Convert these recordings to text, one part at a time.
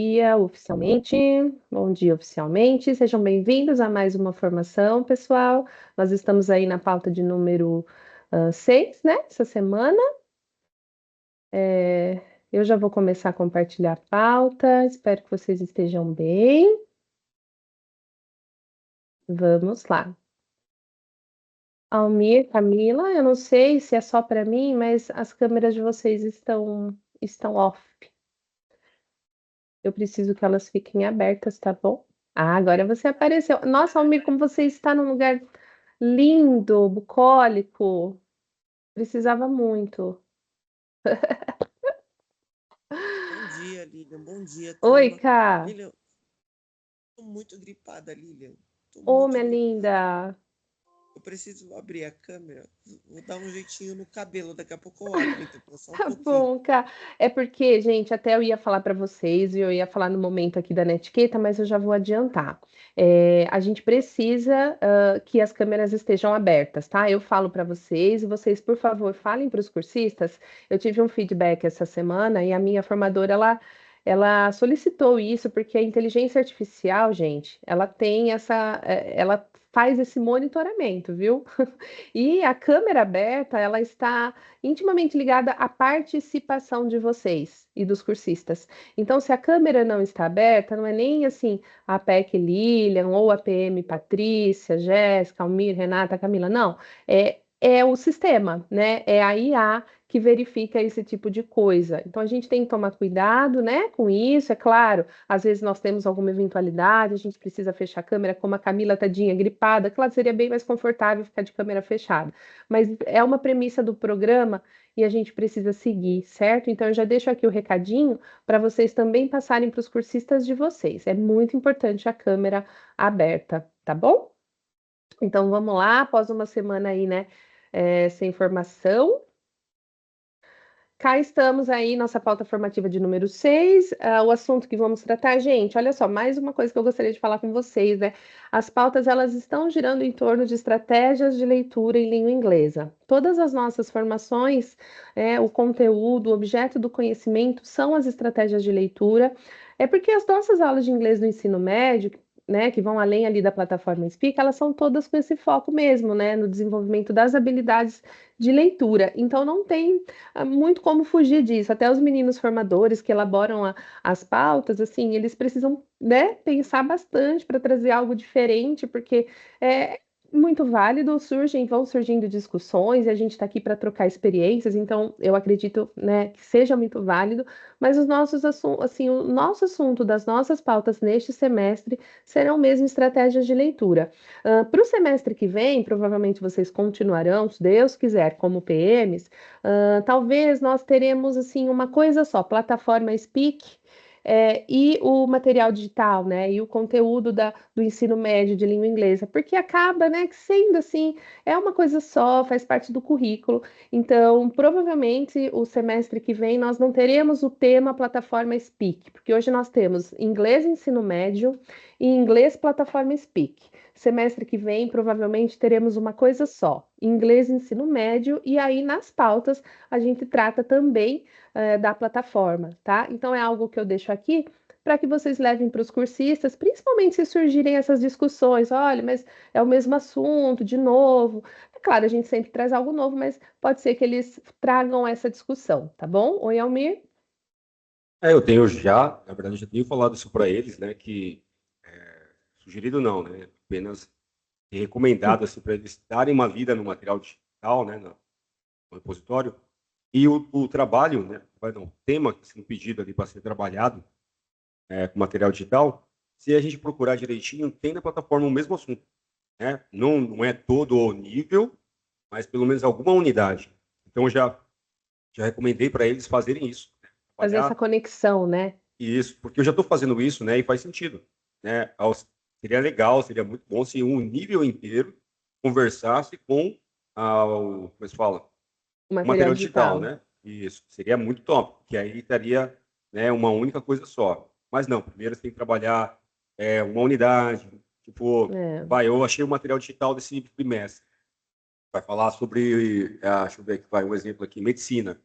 Dia oficialmente, bom dia oficialmente, sejam bem-vindos a mais uma formação, pessoal. Nós estamos aí na pauta de número 6, né, essa semana. Eu já vou começar a compartilhar a pauta, espero que vocês estejam bem. Vamos lá. Almir, Camila, eu não sei se é só para mim, mas as câmeras de vocês estão off. Eu preciso que elas fiquem abertas, tá bom? Ah, agora você apareceu. Nossa, Almir, como você está num lugar lindo, bucólico. Precisava muito. Bom dia, Lilian. Bom dia, Oi, turma. Cá. Lilian, tô muito gripada, Lilian. Tô Ô, muito minha gripada. linda. Eu preciso abrir a câmera. Vou dar um jeitinho no cabelo. Daqui a pouco eu abro, então, só um Tá pouquinho. bom, Cá. É porque, gente, até eu ia falar para vocês, e eu ia falar no momento aqui da netiqueta, mas eu já vou adiantar. A gente precisa que as câmeras estejam abertas, tá? Eu falo para vocês, e vocês, por favor, falem para os cursistas. Eu tive um feedback essa semana e a minha formadora, ela solicitou isso, porque a inteligência artificial, gente, ela tem ela faz esse monitoramento, viu? E a câmera aberta, ela está intimamente ligada à participação de vocês e dos cursistas. Então, se a câmera não está aberta, não é nem assim a PEC Lilian ou a PM Patrícia, Jéssica, Almir, Renata, Camila, não. É o sistema, né? É a IA que verifica esse tipo de coisa. Então, a gente tem que tomar cuidado, né, com isso, é claro. Às vezes nós temos alguma eventualidade, a gente precisa fechar a câmera, como a Camila tadinha gripada, claro, seria bem mais confortável ficar de câmera fechada. Mas é uma premissa do programa e a gente precisa seguir, certo? Então eu já deixo aqui o recadinho para vocês também passarem para os cursistas de vocês. É muito importante a câmera aberta, tá bom? Então vamos lá, após uma semana aí, né, sem formação. Cá estamos aí, nossa pauta formativa de número 6. O assunto que vamos tratar, gente, olha só, mais uma coisa que eu gostaria de falar com vocês, né? As pautas, elas estão girando em torno de estratégias de leitura em língua inglesa. Todas as nossas formações, o conteúdo, o objeto do conhecimento são as estratégias de leitura. É porque as nossas aulas de inglês no ensino médio, né, que vão além ali da plataforma Speak, elas são todas com esse foco mesmo, né, no desenvolvimento das habilidades de leitura. Então, não tem muito como fugir disso. Até os meninos formadores que elaboram as pautas, assim, eles precisam, né, pensar bastante para trazer algo diferente, porque é muito válido, vão surgindo discussões e a gente está aqui para trocar experiências, então eu acredito, né, que seja muito válido, mas os nossos assuntos, assim, o nosso assunto das nossas pautas neste semestre serão mesmo estratégias de leitura. Para o semestre que vem, provavelmente vocês continuarão, se Deus quiser, como PMs. Talvez nós teremos assim uma coisa só, plataforma Speak, e o material digital, né? E o conteúdo do ensino médio de língua inglesa, porque acaba, né, que sendo assim, é uma coisa só, faz parte do currículo. Então, provavelmente o semestre que vem nós não teremos o tema plataforma Speak, porque hoje nós temos inglês ensino médio e inglês plataforma Speak. Semestre que vem, provavelmente teremos uma coisa só, inglês ensino médio, e aí nas pautas a gente trata também da plataforma, tá? Então é algo que eu deixo aqui para que vocês levem para os cursistas, principalmente se surgirem essas discussões. Olha, mas é o mesmo assunto, de novo. É claro, a gente sempre traz algo novo, mas pode ser que eles tragam essa discussão, tá bom? Oi, Almir. Eu tenho já, na verdade, já tenho falado isso para eles, né, que sugerido não, né, apenas recomendado assim para eles darem uma lida no material digital, né, no repositório e o trabalho, né, o tema que está sendo pedido ali para ser trabalhado com material digital, se a gente procurar direitinho, tem na plataforma o mesmo assunto, né, não é todo o nível, mas pelo menos alguma unidade. Então já recomendei para eles fazerem isso, né, Fazer essa trabalhar conexão, né? isso, porque eu já estou fazendo isso, né, e faz sentido, né? Seria legal, seria muito bom se um nível inteiro conversasse com como se fala, O o material material digital, digital. né? Isso seria muito top, que aí estaria, né, uma única coisa só. Mas não, primeiro você tem que trabalhar uma unidade, tipo, É. eu achei o material digital desse trimestre, vai falar sobre, deixa eu ver aqui, vai um exemplo aqui, medicina.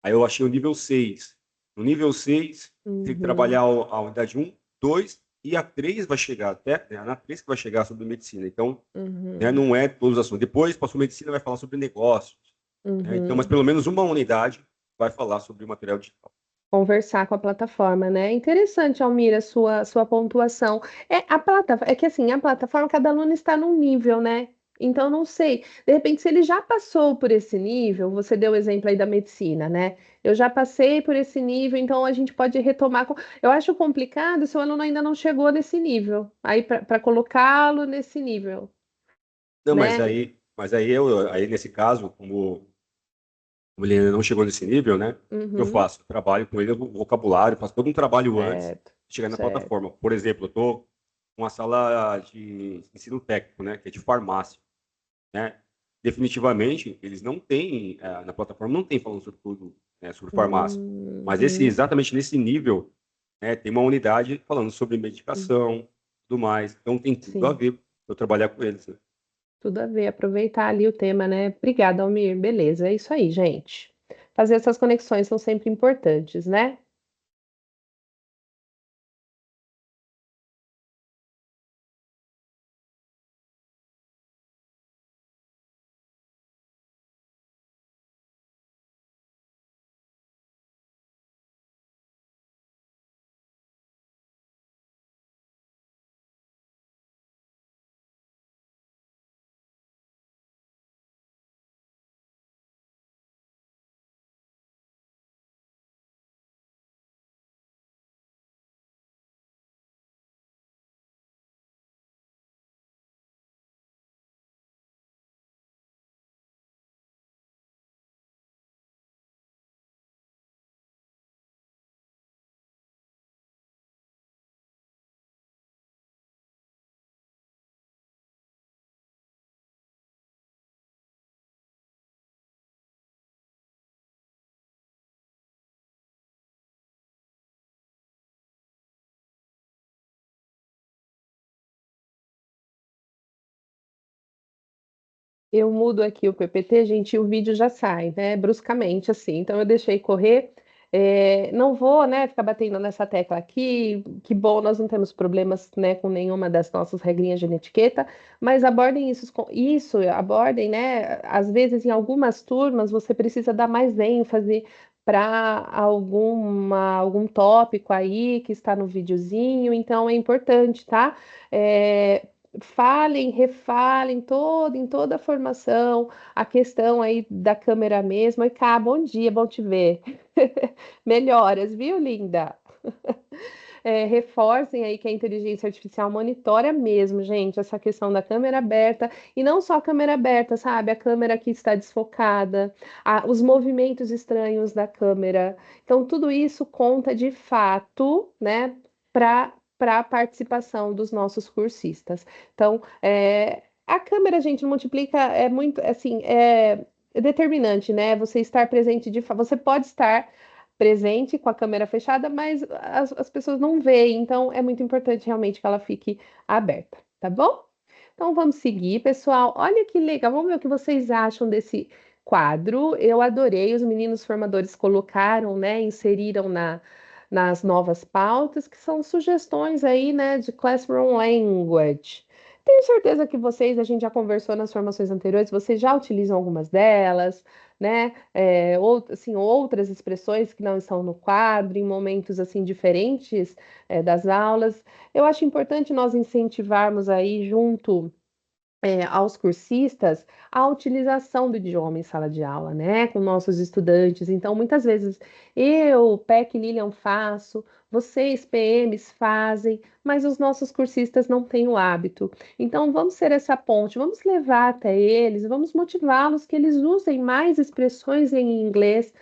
Aí eu achei o nível 6. No nível 6, tem que trabalhar Uhum, a unidade 1, 2 e a 3 vai chegar até, né, na 3 que vai chegar sobre medicina. Então, né, uhum, não é todos os assuntos. Depois, passou medicina, vai falar sobre negócios, né? Então, mas uhum. pelo menos uma unidade vai falar sobre material digital. Conversar com a plataforma, né? Interessante, Almira, sua pontuação. É que assim, a plataforma, cada aluno está num nível, né? Então, não sei. De repente, se ele já passou por esse nível, você deu o exemplo aí da medicina, né? Eu já passei por esse nível, então a gente pode retomar. Eu acho complicado se o aluno ainda não chegou nesse nível, aí para colocá-lo nesse nível, Não, né? aí nesse caso, como ele ainda não chegou nesse nível, né? O que eu Uhum, faço? Eu trabalho com ele o vocabulário, faço todo um trabalho antes certo, de chegar na certo. plataforma. Por exemplo, eu estou com uma sala de ensino técnico, né? Que é de farmácia, né? Definitivamente, eles não têm, na plataforma não tem falando sobre tudo, né, sobre farmácia. Mas Uhum, exatamente nesse nível, né, tem uma unidade falando sobre uhum. medicação, tudo mais. Então tem tudo a Sim. ver eu trabalhar com eles, né? Tudo a ver, aproveitar ali o tema, né? Obrigada, Almir. Beleza, é isso aí, gente. Fazer essas conexões são sempre importantes, né? Eu mudo aqui o PPT, gente, e o vídeo já sai, né? Bruscamente, assim. Então eu deixei correr. Não vou, né, ficar batendo nessa tecla aqui. Que bom, nós não temos problemas, né, com nenhuma das nossas regrinhas de etiqueta, mas abordem abordem, né? Às vezes, em algumas turmas, você precisa dar mais ênfase para algum tópico aí que está no videozinho, então é importante, tá? É, falem, refalem em toda a formação, a questão aí da câmera mesmo. E cá, bom dia, bom te ver. Melhoras, viu, linda? Reforcem aí que a inteligência artificial monitora mesmo, gente, essa questão da câmera aberta, e não só a câmera aberta, sabe? A câmera que está desfocada, os movimentos estranhos da câmera. Então, tudo isso conta de fato, né, para a participação dos nossos cursistas. Então, a câmera, gente, multiplica, é muito, assim, é determinante, né? Você estar presente você pode estar presente com a câmera fechada, mas as pessoas não veem, então é muito importante realmente que ela fique aberta, tá bom? Então vamos seguir, pessoal. Olha que legal, vamos ver o que vocês acham desse quadro. Eu adorei, os meninos formadores colocaram, né, inseriram nas novas pautas, que são sugestões aí, né, de Classroom Language. Tenho certeza que vocês, a gente já conversou nas formações anteriores, vocês já utilizam algumas delas, né? Assim, outras expressões que não estão no quadro, em momentos assim diferentes, das aulas. Eu acho importante nós incentivarmos aí junto aos cursistas a utilização do idioma em sala de aula, né, com nossos estudantes. Então, muitas vezes eu, PEC Lilian, faço, vocês, PMs, fazem, mas os nossos cursistas não têm o hábito. Então, vamos ser essa ponte, vamos levar até eles, vamos motivá-los que eles usem mais expressões em inglês.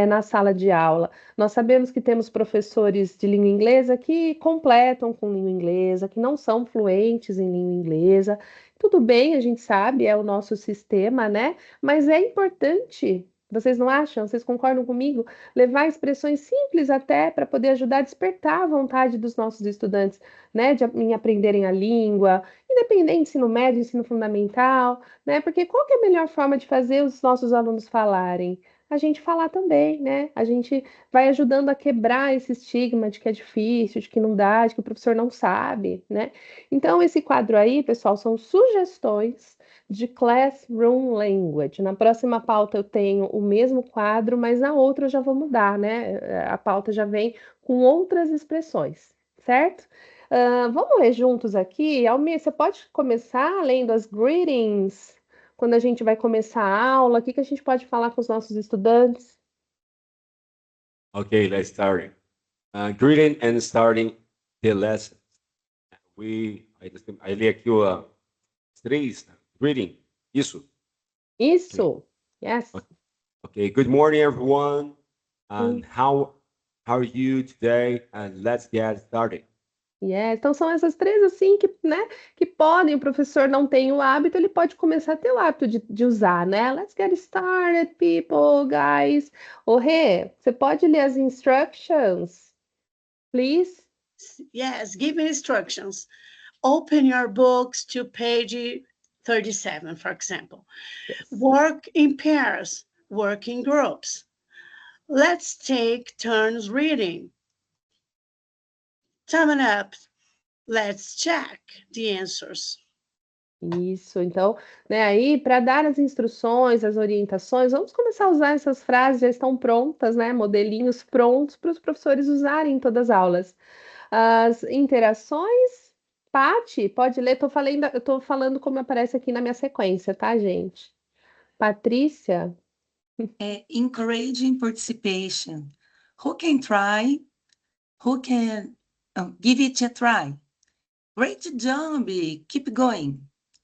Na sala de aula. Nós sabemos que temos professores de língua inglesa que completam com língua inglesa, que não são fluentes em língua inglesa. Tudo bem, a gente sabe, é o nosso sistema, né? Mas é importante, vocês não acham? Vocês concordam comigo? Levar expressões simples até para poder ajudar a despertar a vontade dos nossos estudantes, né? Em aprenderem a língua, independente ensino médio, ensino fundamental, né? Porque qual que é a melhor forma de fazer os nossos alunos falarem? a gente falar também, né? A gente vai ajudando a quebrar esse estigma de que é difícil, de que não dá, de que o professor não sabe, né? Então, esse quadro aí, pessoal, são sugestões de Classroom Language. Na próxima pauta eu tenho o mesmo quadro, mas na outra eu já vou mudar, né? A pauta já vem com outras expressões, certo? Vamos ler juntos aqui. Almir, você pode começar lendo as greetings quando a gente vai começar a aula? O que que a gente pode falar com os nossos estudantes? Okay, let's start. Greeting and starting the lesson. Aí li aqui os três. Greeting. Isso. Isso. Yes. Okay. Good morning, everyone. Hum. And how are you today? And let's get started. Yes. Então são essas três assim que, né, que podem, o professor não tem o hábito, ele pode começar a ter o hábito de usar, né? Let's get started, people, guys. Ô, Rê, você pode ler as instructions, please? Yes, give me instructions. Open your books to page 37, for example. Yes. Work in pairs, work in groups. Let's take turns reading. Time up. Let's check the answers. Isso, então, né, aí para dar as instruções, as orientações, vamos começar a usar essas frases, já estão prontas, né, modelinhos prontos para os professores usarem em todas as aulas. As interações, Pati, pode ler, eu tô falando como aparece aqui na minha sequência, tá, gente? Patrícia, Encouraging participation. Who can try? Who can give it a try? Great job! Keep going.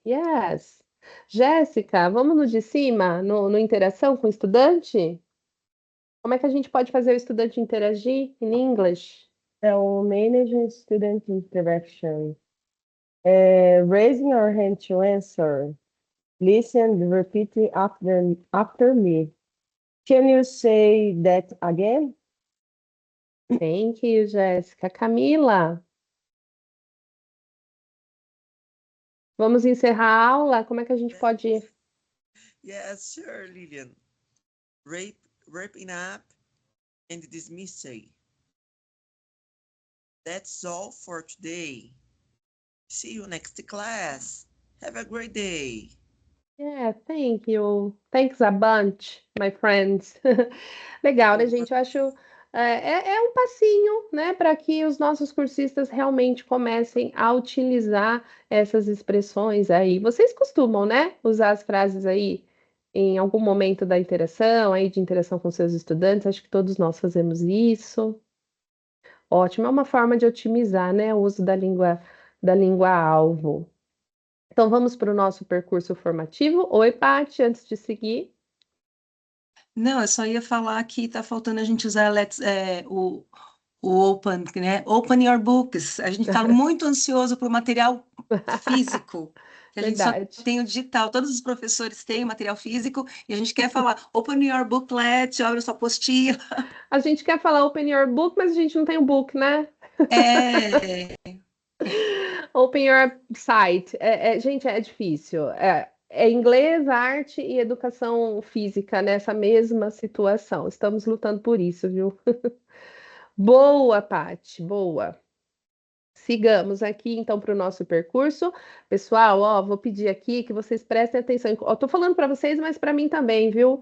yes. Jéssica, vamos no de cima, no interação com o estudante? Como é que a gente pode fazer o estudante interagir em inglês? É o Manage Student Interaction. Raising your hand to answer. Listen and repeat after me. Can you say that again? Thank you, Jéssica. Camila, vamos encerrar a aula? Como é que a gente pode ir? Yes, sure, Lillian. Wrapping up and dismissing. That's all for today. See you next class. Have a great day. Yeah, thank you. Thanks a bunch, my friends. Legal, né, gente? Eu acho é um passinho, né, para que os nossos cursistas realmente comecem a utilizar essas expressões aí. Vocês costumam, né, usar as frases aí em algum momento da interação, aí de interação com seus estudantes? Acho que todos nós fazemos isso. Ótimo, é uma forma de otimizar, né, o uso da língua alvo. Então vamos para o nosso percurso formativo. Oi, Paty, antes de seguir. Não, eu só ia falar que está faltando a gente usar o open, né? Open your books. A gente está muito ansioso por material físico. Que a gente só Verdade. tem o digital. Todos os professores têm o material físico e a gente quer falar open your booklet, abre sua apostila. A gente quer falar open your book, mas a gente não tem o book, né? Open your site. Gente, é difícil. É inglês, arte e educação física nessa mesma situação. Estamos lutando por isso, viu? Boa, Paty, boa. Sigamos aqui, então, para o nosso percurso. Pessoal, ó, vou pedir aqui que vocês prestem atenção. Eu tô falando para vocês, mas para mim também, viu?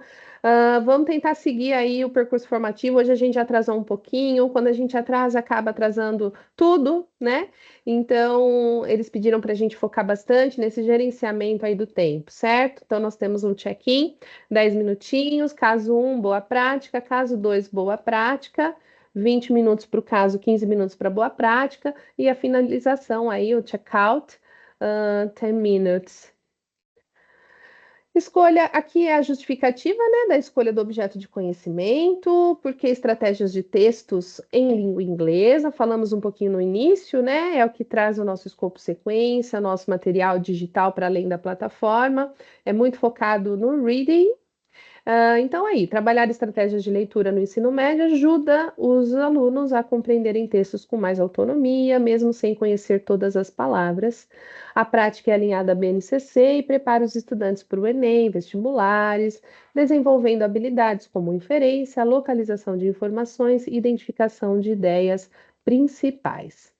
Vamos tentar seguir aí o percurso formativo. Hoje a gente atrasou um pouquinho. Quando a gente atrasa, acaba atrasando tudo, né? Então, eles pediram para a gente focar bastante nesse gerenciamento aí do tempo, certo? Então, nós temos um check-in, 10 minutinhos. Caso 1, boa prática. Caso 2, boa prática. 20 minutos para o caso, 15 minutos para boa prática, e a finalização aí, o checkout, 10 minutes. Escolha, aqui é a justificativa, né, da escolha do objeto de conhecimento, porque estratégias de textos em língua inglesa, falamos um pouquinho no início, né, é o que traz o nosso escopo sequência, nosso material digital para além da plataforma, é muito focado no reading. Então, aí, trabalhar estratégias de leitura no ensino médio ajuda os alunos a compreenderem textos com mais autonomia, mesmo sem conhecer todas as palavras. A prática é alinhada à BNCC e prepara os estudantes para o Enem, vestibulares, desenvolvendo habilidades como inferência, localização de informações e identificação de ideias principais.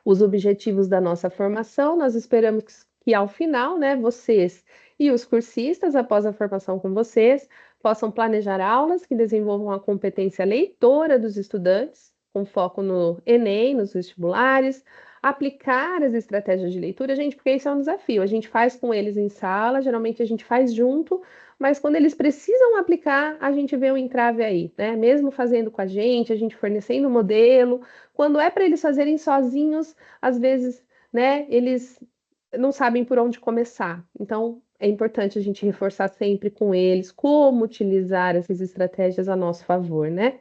Os objetivos da nossa formação, nós esperamos que ao final, né, vocês e os cursistas, após a formação com vocês, possam planejar aulas que desenvolvam a competência leitora dos estudantes, com foco no Enem, nos vestibulares, aplicar as estratégias de leitura, gente, porque isso é um desafio. A gente faz com eles em sala, geralmente a gente faz junto, mas quando eles precisam aplicar, a gente vê um entrave aí, né? Mesmo fazendo com a gente fornecendo o modelo, quando é para eles fazerem sozinhos, às vezes, né, eles não sabem por onde começar. Então, é importante a gente reforçar sempre com eles como utilizar essas estratégias a nosso favor, né?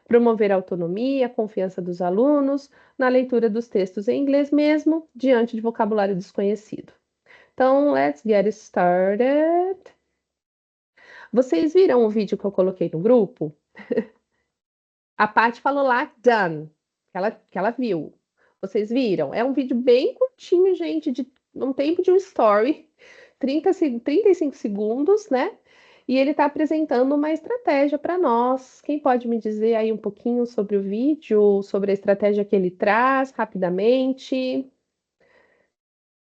Promover a autonomia, a confiança dos alunos na leitura dos textos em inglês mesmo, diante de vocabulário desconhecido. Então, let's get started. Vocês viram o vídeo que eu coloquei no grupo? A Paty falou lá, done, que ela viu. Vocês viram? É um vídeo bem curtinho, gente, de um tempo de um story, 35 segundos, né? E ele está apresentando uma estratégia para nós. Quem pode me dizer aí um pouquinho sobre o vídeo, sobre a estratégia que ele traz, rapidamente?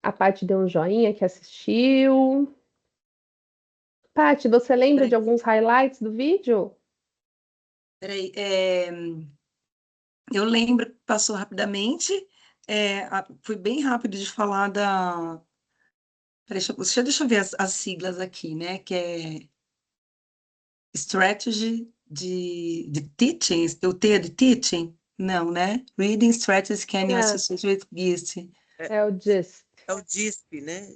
A Paty deu um joinha que assistiu. Paty, você lembra de Peraí, alguns highlights do vídeo? peraí, eu lembro que passou rapidamente, fui bem rápido de falar da. Peraí, deixa eu ver as siglas aqui, né? Que é Strategy de Teaching, o T é de Teaching? Não, né? Reading Strategy Can You É, Associate with GIST? é o GIST. É o DISP, né?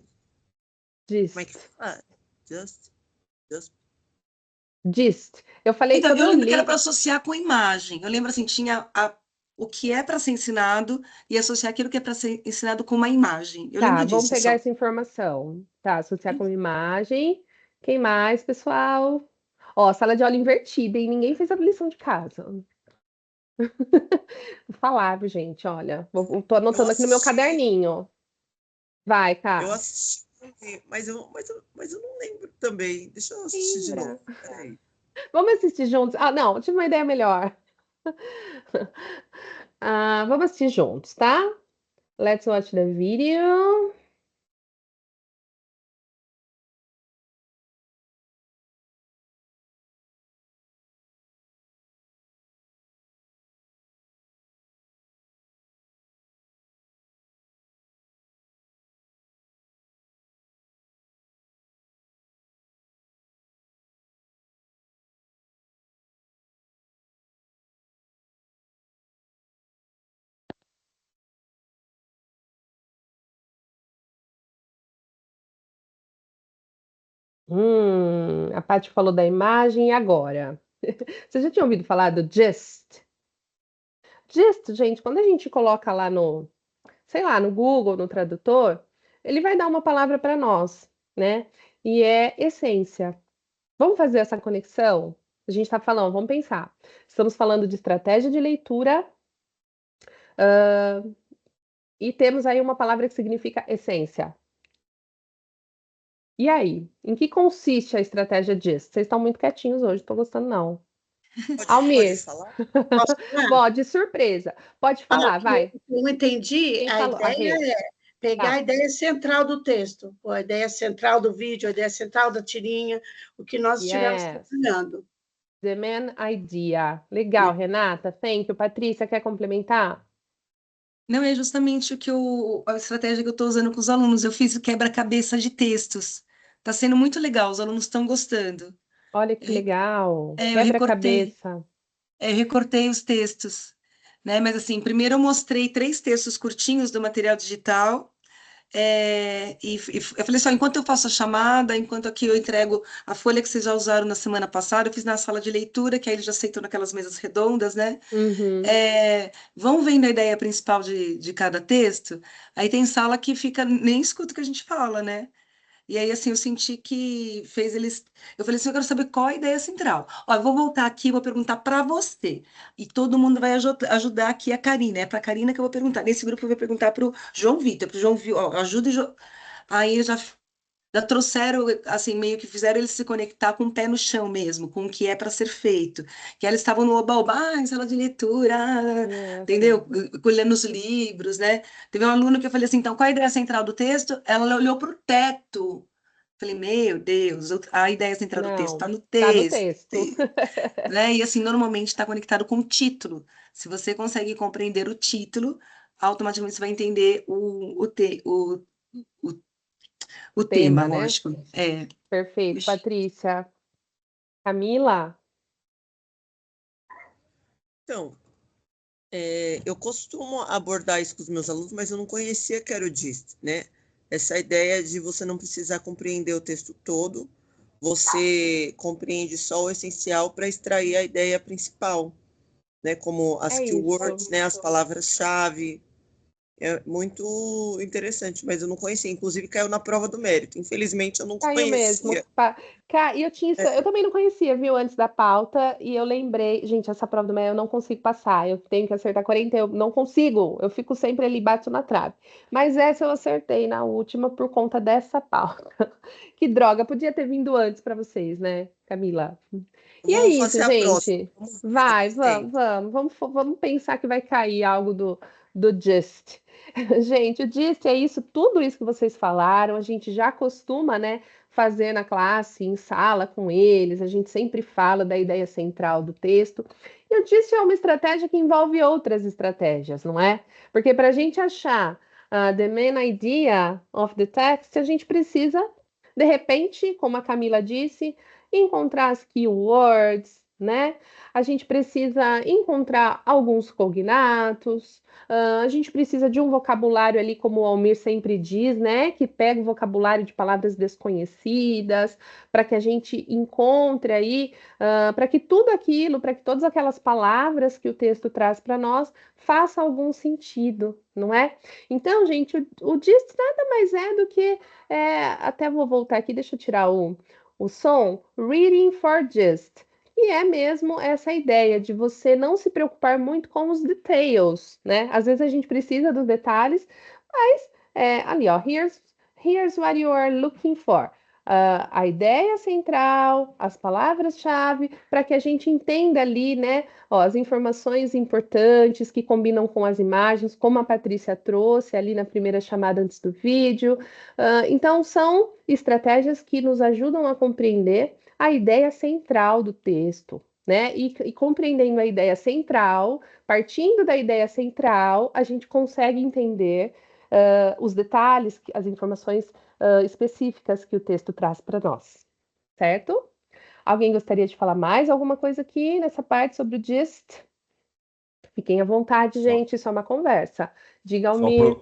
Como é que GIST. fala? Just. GIST. Eu falei, Então, quando eu eu lembro que era para li, associar com imagem. Eu lembro assim, tinha o que é para ser ensinado e associar aquilo que é para ser ensinado com uma imagem. Eu tá, lembro vamos disso pegar só. essa informação. Tá, associar com imagem. Quem mais, pessoal? Ó, sala de aula invertida, hein? Ninguém fez a lição de casa. Vou falar, viu, gente? Olha, tô Eu anotando aqui no meu assisti, caderninho. Vai, eu cá. assisti, mas eu não lembro também. Deixa eu assistir de Lembra? novo. Peraí. Vamos assistir juntos. Ah, não, tive uma ideia melhor. Vamos assistir juntos, tá? Let's watch the video. A Paty falou da imagem e agora? Você já tinha ouvido falar do GIST? GIST, gente, quando a gente coloca lá no, sei lá, no Google, no tradutor, ele vai dar uma palavra para nós, né? E é essência. Vamos fazer essa conexão? A gente está falando, vamos pensar. Estamos falando de estratégia de leitura, e temos aí uma palavra que significa essência. E aí, em que consiste a estratégia GIST? Vocês estão muito quietinhos hoje, não estou gostando, não. Pode Almir, falar? Posso falar? bom, de surpresa. Pode falar, vai. Eu entendi, Quem a falou? A ideia Rê. é pegar a Tá. ideia central do texto, ou a ideia central do vídeo, a ideia central da tirinha, o que nós estivemos Yes. trabalhando. The man idea. Legal, Renata. Thank you. Patrícia, quer complementar? Não é justamente a estratégia que eu estou usando com os alunos. Eu fiz o quebra-cabeça de textos. Está sendo muito legal, os alunos estão gostando. Olha que legal. Eu Quebra-cabeça. recortei os textos, né? Mas assim, primeiro eu mostrei 3 textos curtinhos do material digital. Eu falei assim, ó, enquanto eu faço a chamada, enquanto aqui eu entrego a folha que vocês já usaram na semana passada, eu fiz na sala de leitura, que aí eles já sentam naquelas mesas redondas, né? Uhum. Vão vendo a ideia principal de cada texto, aí tem sala que fica, nem escuta o que a gente fala, né? E aí, assim, eu senti que fez eles. Eu falei assim: eu quero saber qual a ideia central. Ó, eu vou voltar aqui, vou perguntar para você. E todo mundo vai ajudar aqui a Karina. É para a Karina que eu vou perguntar. Nesse grupo, eu vou perguntar para o João Vitor. Para o João Vitor, ó, ajuda. Aí já trouxeram, assim, meio que fizeram eles se conectar com o pé no chão mesmo, com o que é para ser feito. Que eles estavam no oba-oba, em sala de leitura, entendeu? Colhendo os livros, né? Teve um aluno que eu falei assim, então, qual a ideia central do texto? Ela olhou para o teto. Falei, meu Deus, a ideia central do texto está Não, no tá no texto, texto. né? E assim, normalmente está conectado com o título. Se você consegue compreender o título, automaticamente você vai entender o, o tema, Tema, né? lógico. É. Perfeito. Patrícia. Camila? Então, eu costumo abordar isso com os meus alunos, mas eu não conhecia que era o GIST, né? Essa ideia de você não precisar compreender o texto todo, você compreende só o essencial para extrair a ideia principal, né? Como as É keywords, isso. né? As palavras-chave. É muito interessante, mas eu não conhecia. Inclusive, caiu na prova do mérito. Infelizmente, eu não Caiu mesmo. conhecia. E eu tinha isso, eu também não conhecia, viu, antes da pauta, e eu lembrei, gente, essa prova do meio eu não consigo passar, eu tenho que acertar 40, eu não consigo, eu fico sempre ali, bato na trave. Mas essa eu acertei na última por conta dessa pauta. Que droga, podia ter vindo antes para vocês, né, Camila? E é Vamos isso, fazer a próxima. gente. Vamos ver se Vai, eu tenho. vamos pensar que vai cair algo do Just. Gente, o GIST é isso, tudo isso que vocês falaram, a gente já costuma, né, fazer na classe, em sala com eles, a gente sempre fala da ideia central do texto. E o GIST é uma estratégia que envolve outras estratégias, não é? Porque para a gente achar the main idea of the text, a gente precisa, de repente, como a Camila disse, encontrar as keywords, né? A gente precisa encontrar alguns cognatos, a gente precisa de um vocabulário ali, como o Almir sempre diz, né? Que pega o vocabulário de palavras desconhecidas, para que a gente encontre aí, para que tudo aquilo, para que todas aquelas palavras que o texto traz para nós faça algum sentido, não é? Então, gente, o DIST nada mais é do que, até vou voltar aqui, deixa eu tirar o som, Reading for Gist. E é mesmo essa ideia de você não se preocupar muito com os details, né? Às vezes a gente precisa dos detalhes, mas ali, ó, here's what you are looking for. A ideia central, as palavras-chave, para que a gente entenda ali, né, ó, as informações importantes que combinam com as imagens, como a Patrícia trouxe ali na primeira chamada antes do vídeo. Então, são estratégias que nos ajudam a compreender a ideia central do texto, né? E compreendendo a ideia central, partindo da ideia central, a gente consegue entender os detalhes, as informações específicas que o texto traz para nós, certo? Alguém gostaria de falar mais alguma coisa aqui nessa parte sobre o GIST? Fiquem à vontade, Só, gente, isso é uma conversa. Diga, só, Almir.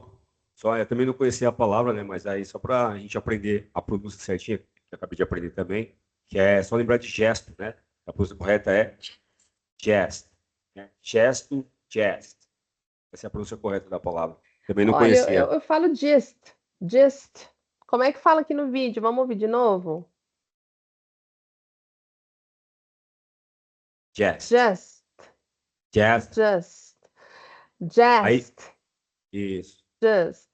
eu também não conhecia a palavra, né? Mas aí só para a gente aprender a pronúncia certinha, que eu acabei de aprender também, que é só lembrar de gesto, né? A pronúncia correta é gest, né? Gesto, gest. Essa é a pronúncia correta da palavra. Também não Olha, conhecia. eu falo gist. Como é que fala aqui no vídeo? Vamos ouvir de novo? Gest, Just, gest. just, Aí, just, isso. just.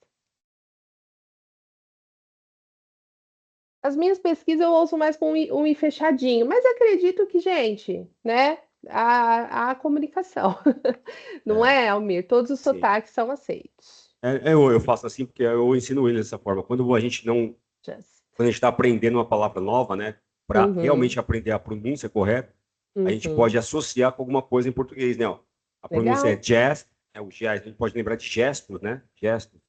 As minhas pesquisas eu ouço mais com um i fechadinho, mas acredito que, gente, né? A comunicação. Não É, é, Almir? Todos os sim. sotaques são aceitos. Eu faço assim porque eu ensino eles dessa forma. Quando a gente não, Just. quando a gente está aprendendo uma palavra nova, né, para Uhum, realmente aprender a pronúncia correta, a gente uhum. pode associar com alguma coisa em português, né? Ó. A pronúncia é Legal, gesto, o gesto, a gente pode lembrar de gestos, né? Gesto,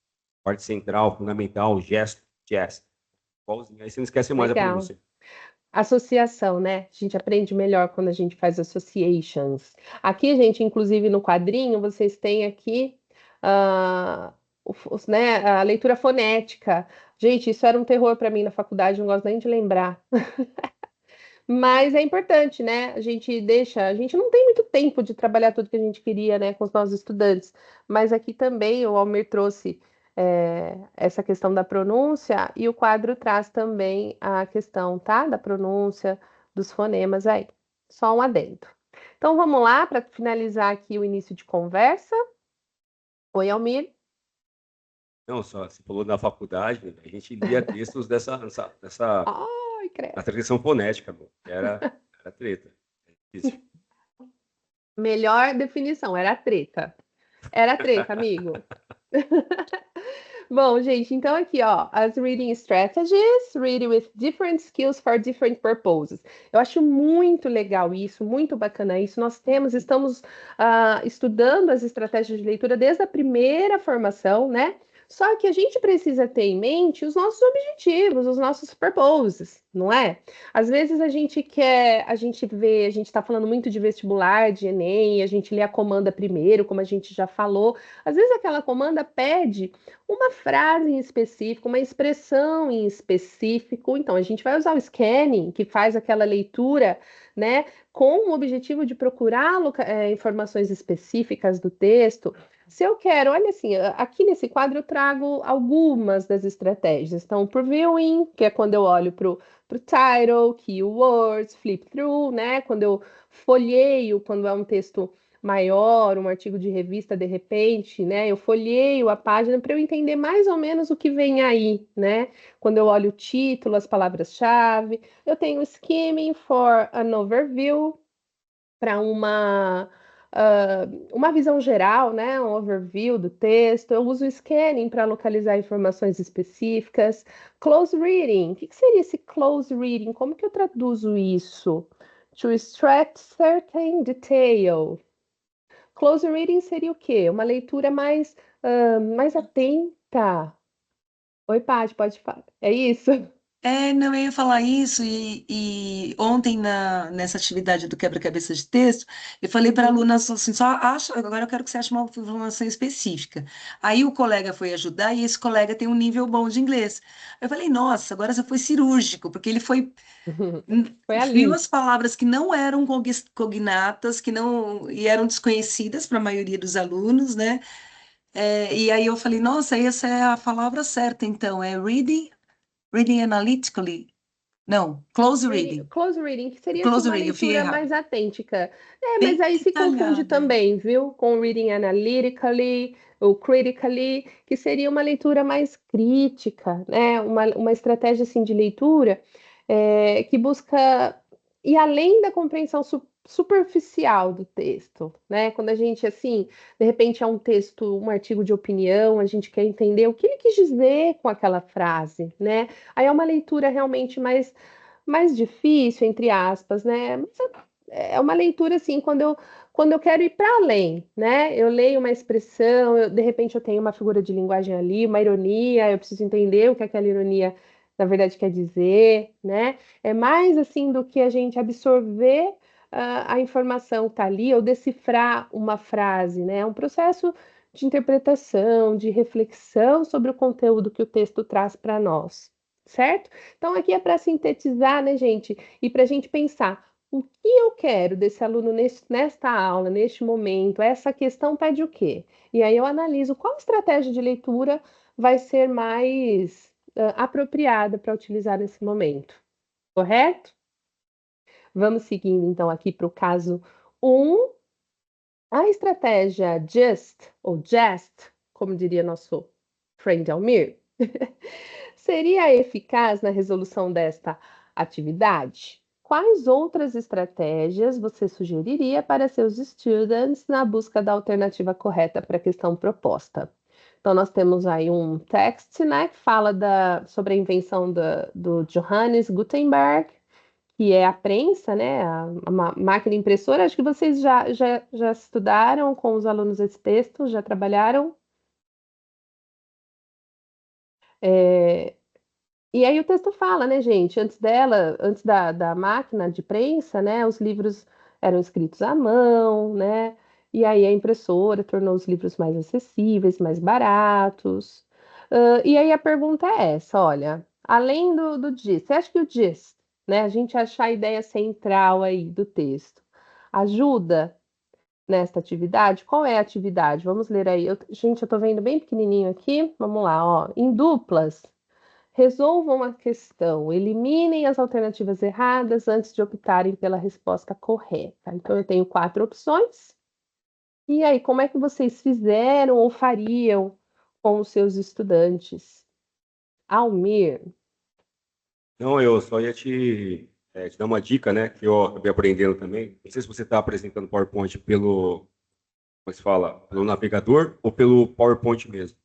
parte central, fundamental, gesto, gesto. Igualzinho. Aí você não esquece mais a legal. pronúncia. Associação, né? A gente aprende melhor quando a gente faz associations. Aqui, gente, inclusive no quadrinho, vocês têm aqui né, a leitura fonética. Gente, isso era um terror para mim na faculdade, não gosto nem de lembrar. Mas é importante, né? A gente não tem muito tempo de trabalhar tudo que a gente queria, né, com os nossos estudantes. Mas aqui também o Almir trouxe essa questão da pronúncia, e o quadro traz também a questão, tá? Da pronúncia, dos fonemas aí. Só um adendo. Então, vamos lá, para finalizar aqui o início de conversa. Oi, Almir. Não, só você falou na faculdade, a gente lia textos Ai, da credo. tradição fonética, meu, que era treta. Difícil. Melhor definição, era treta. Era treta, amigo. Bom, gente, então aqui, ó, as reading strategies, reading with different skills for different purposes. Eu acho muito legal isso, muito bacana isso. Estamos estudando as estratégias de leitura desde a primeira formação, né? Só que a gente precisa ter em mente os nossos objetivos, os nossos purposes, não é? Às vezes a gente está falando muito de vestibular, de Enem, a gente lê a comanda primeiro, como a gente já falou. Às vezes aquela comanda pede uma frase em específico, uma expressão em específico. Então, a gente vai usar o scanning, que faz aquela leitura, né, com o objetivo de procurar informações específicas do texto. Se eu quero, olha assim, aqui nesse quadro eu trago algumas das estratégias. Então, previewing, que é quando eu olho para o title, keywords, flip through, né? Quando eu folheio, quando é um texto maior, um artigo de revista, de repente, né? Eu folheio a página para eu entender mais ou menos o que vem aí, né? Quando eu olho o título, as palavras-chave. Eu tenho skimming for an overview, para uma visão geral, né? Um overview do texto. Eu uso o scanning para localizar informações específicas. Close reading. O que seria esse close reading? Como que eu traduzo isso? To extract certain detail. Close reading seria o quê? Uma leitura mais atenta. Oi, Paty, pode falar. É isso? Não, eu ia falar isso, e ontem nessa atividade do quebra-cabeça de texto, eu falei para a aluna assim, agora eu quero que você ache uma informação específica. Aí o colega foi ajudar, e esse colega tem um nível bom de inglês. Eu falei, nossa, agora você foi cirúrgico, porque ele Foi viu ali. as palavras que não eram cognatas, que não, e eram desconhecidas para a maioria dos alunos, né? E aí eu falei, nossa, essa é a palavra certa, então, é reading analytically. Não, close reading. Close reading, que seria assim, Close uma reading, eu fiquei leitura errado. mais atêntica. Bem Mas aí se confunde detalhada. também, viu? Com reading analytically ou critically, que seria uma leitura mais crítica, né? Uma estratégia assim de leitura que busca ir além da compreensão superficial do texto, né? Quando a gente assim, de repente é um texto, um artigo de opinião, a gente quer entender o que ele quis dizer com aquela frase, né? Aí é uma leitura realmente mais difícil, entre aspas, né? Mas é uma leitura assim, quando eu quero ir para além, né? Eu leio uma expressão, de repente eu tenho uma figura de linguagem ali, uma ironia, eu preciso entender o que aquela ironia na verdade quer dizer, né? É mais assim do que a gente absorver a informação que está ali ou decifrar uma frase, né? É um processo de interpretação, de reflexão sobre o conteúdo que o texto traz para nós, certo? Então, aqui é para sintetizar, né, gente? E para a gente pensar o que eu quero desse aluno nesta aula, neste momento. Essa questão pede o quê? E aí eu analiso qual estratégia de leitura vai ser mais apropriada para utilizar nesse momento, correto? Vamos seguindo, então, aqui para o caso 1. A estratégia JUST, ou JUST, como diria nosso friend Almir, seria eficaz na resolução desta atividade? Quais outras estratégias você sugeriria para seus students na busca da alternativa correta para a questão proposta? Então, nós temos aí um text, né, que fala sobre a invenção do Johannes Gutenberg, que é a prensa, né, a máquina impressora. Acho que vocês já estudaram com os alunos esse texto, já trabalharam. É, E aí o texto fala, né, gente? Antes da máquina de prensa, né, os livros eram escritos à mão, né? E aí a impressora tornou os livros mais acessíveis, mais baratos. E aí a pergunta é essa, olha, além do gist, você acha que o gist, né, a gente achar a ideia central aí do texto, ajuda nesta atividade? Qual é a atividade? Vamos ler aí. Gente, eu estou vendo bem pequenininho aqui. Vamos lá, ó. Em duplas, resolvam a questão, eliminem as alternativas erradas antes de optarem pela resposta correta. Então, eu tenho 4 opções. E aí, como é que vocês fizeram ou fariam com os seus estudantes? Almir. Não, eu só ia te dar uma dica, né, que eu acabei aprendendo também. Não sei se você está apresentando PowerPoint como se fala, pelo navegador ou pelo PowerPoint mesmo.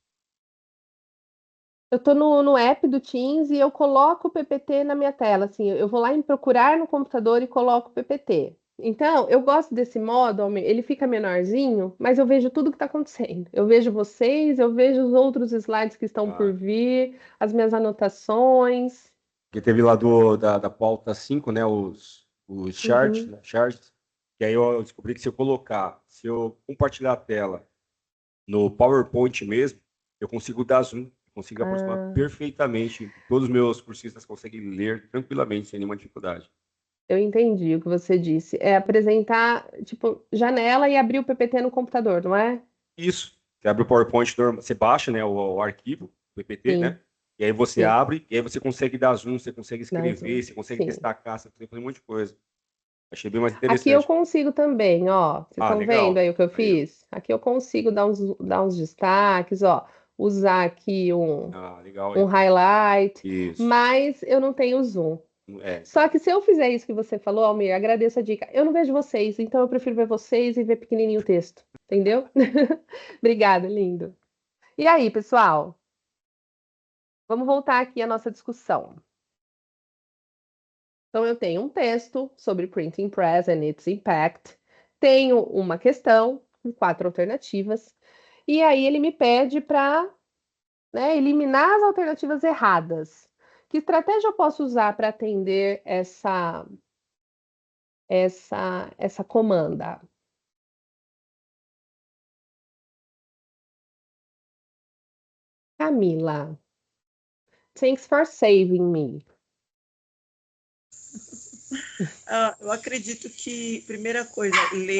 Eu estou no app do Teams e eu coloco o PPT na minha tela. Assim, eu vou lá em procurar no computador e coloco o PPT. Então, eu gosto desse modo, Almir, ele fica menorzinho, mas eu vejo tudo que está acontecendo. Eu vejo vocês, eu vejo os outros slides que estão por vir, as minhas anotações. Que teve lá da pauta 5, né, os charts, né, charts, que aí eu descobri que se eu compartilhar a tela no PowerPoint mesmo, eu consigo dar zoom, eu consigo aproximar perfeitamente, todos os meus cursistas conseguem ler tranquilamente, sem nenhuma dificuldade. Eu entendi o que você disse. É apresentar, tipo, janela e abrir o PPT no computador, não é? Isso. Você abre o PowerPoint, você baixa, né, o arquivo, o PPT, Sim. né? E aí você Sim. abre, e aí você consegue dar zoom, você consegue Dá escrever, zoom. você consegue Sim. destacar, você consegue fazer um monte de coisa. Achei bem mais Aqui eu interessante. consigo também, ó. Vocês estão legal. vendo aí o que eu Aí, ó. fiz? Aqui eu consigo dar uns destaques, ó. Usar aqui legal. um highlight, Isso. mas eu não tenho zoom. Só que se eu fizer isso que você falou, Almir, agradeço a dica. Eu não vejo vocês, então eu prefiro ver vocês e ver pequenininho o texto, entendeu? Obrigada, lindo. E aí, pessoal? Vamos voltar aqui à nossa discussão. Então, eu tenho um texto sobre Printing Press and its Impact, tenho uma questão com 4 alternativas, e aí ele me pede para, né, eliminar as alternativas erradas. Que estratégia eu posso usar para atender essa comanda? Camila, thanks for saving me. Eu acredito que, primeira coisa, ler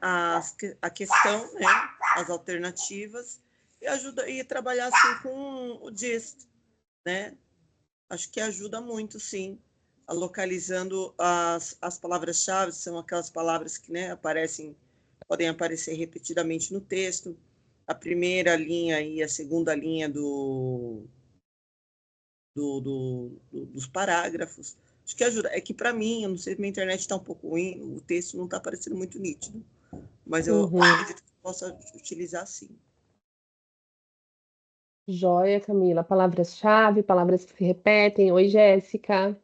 a questão, né, as alternativas, e trabalhar assim com o GIST, né? Acho que ajuda muito, sim, localizando as palavras-chave, são aquelas palavras que, né, podem aparecer repetidamente no texto, a primeira linha e a segunda linha dos parágrafos. Acho que ajuda. É que, para mim, eu não sei se minha internet está um pouco ruim, o texto não está parecendo muito nítido, mas eu acredito que possa utilizar, sim. Joia, Camila. Palavras-chave, palavras que se repetem. Oi, Jéssica.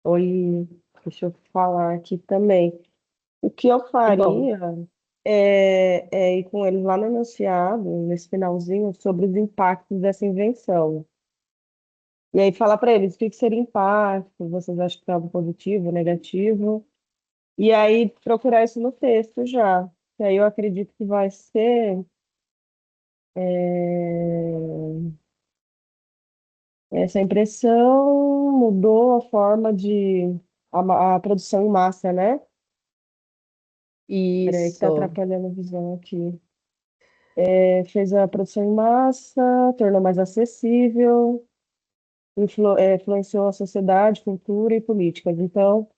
Oi, deixa eu falar aqui também. O que eu faria é ir com eles lá no enunciado, nesse finalzinho, sobre os impactos dessa invenção. E aí falar para eles o que seria impacto, vocês acham que é algo positivo, negativo, e aí procurar isso no texto já. E aí eu acredito que vai ser essa impressão mudou a forma de a produção em massa, né? Peraí, que tá Isso. atrapalhando a visão aqui. Fez a produção em massa, tornou mais acessível, influenciou a sociedade, cultura e políticas. Então,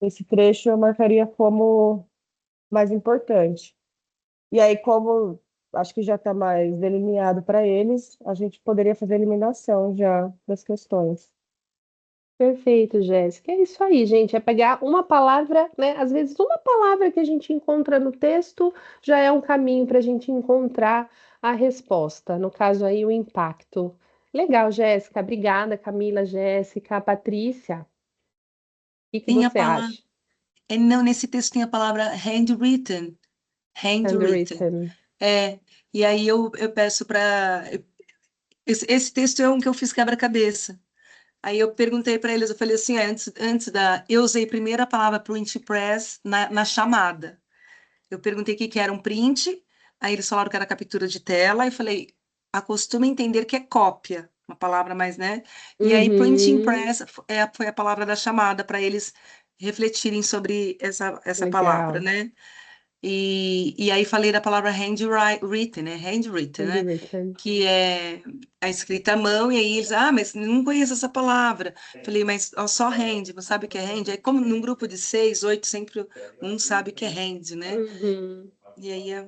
esse trecho eu marcaria como mais importante. E aí, como acho que já está mais delineado para eles, a gente poderia fazer a eliminação já das questões. Perfeito, Jéssica. É isso aí, gente. É pegar uma palavra, né? Às vezes, uma palavra que a gente encontra no texto já é um caminho para a gente encontrar a resposta. No caso aí, o impacto. Legal, Jéssica. Obrigada, Camila, Jéssica, Patrícia. O que Tem a você palavra. acha? Não, nesse texto tem a palavra handwritten. Handwritten. Handwritten. E aí eu peço para. Esse texto é um que eu fiz quebra-cabeça. Aí eu perguntei para eles, eu falei assim, eu usei primeiro a palavra print press na chamada. Eu perguntei o que era um print, aí eles falaram que era captura de tela, e eu falei, acostuma entender que é cópia, uma palavra mais, né? E aí printing press foi a palavra da chamada para eles refletirem sobre essa palavra, Legal. né? E aí falei da palavra handwritten, né? Handwritten, né? Handwritten. Que é a escrita à mão, e aí eles, mas não conheço essa palavra. Falei, mas ó, só hand, não sabe o que é hand? Aí, como num grupo de 6, 8, sempre um sabe o que é hand, né? Uhum. E aí a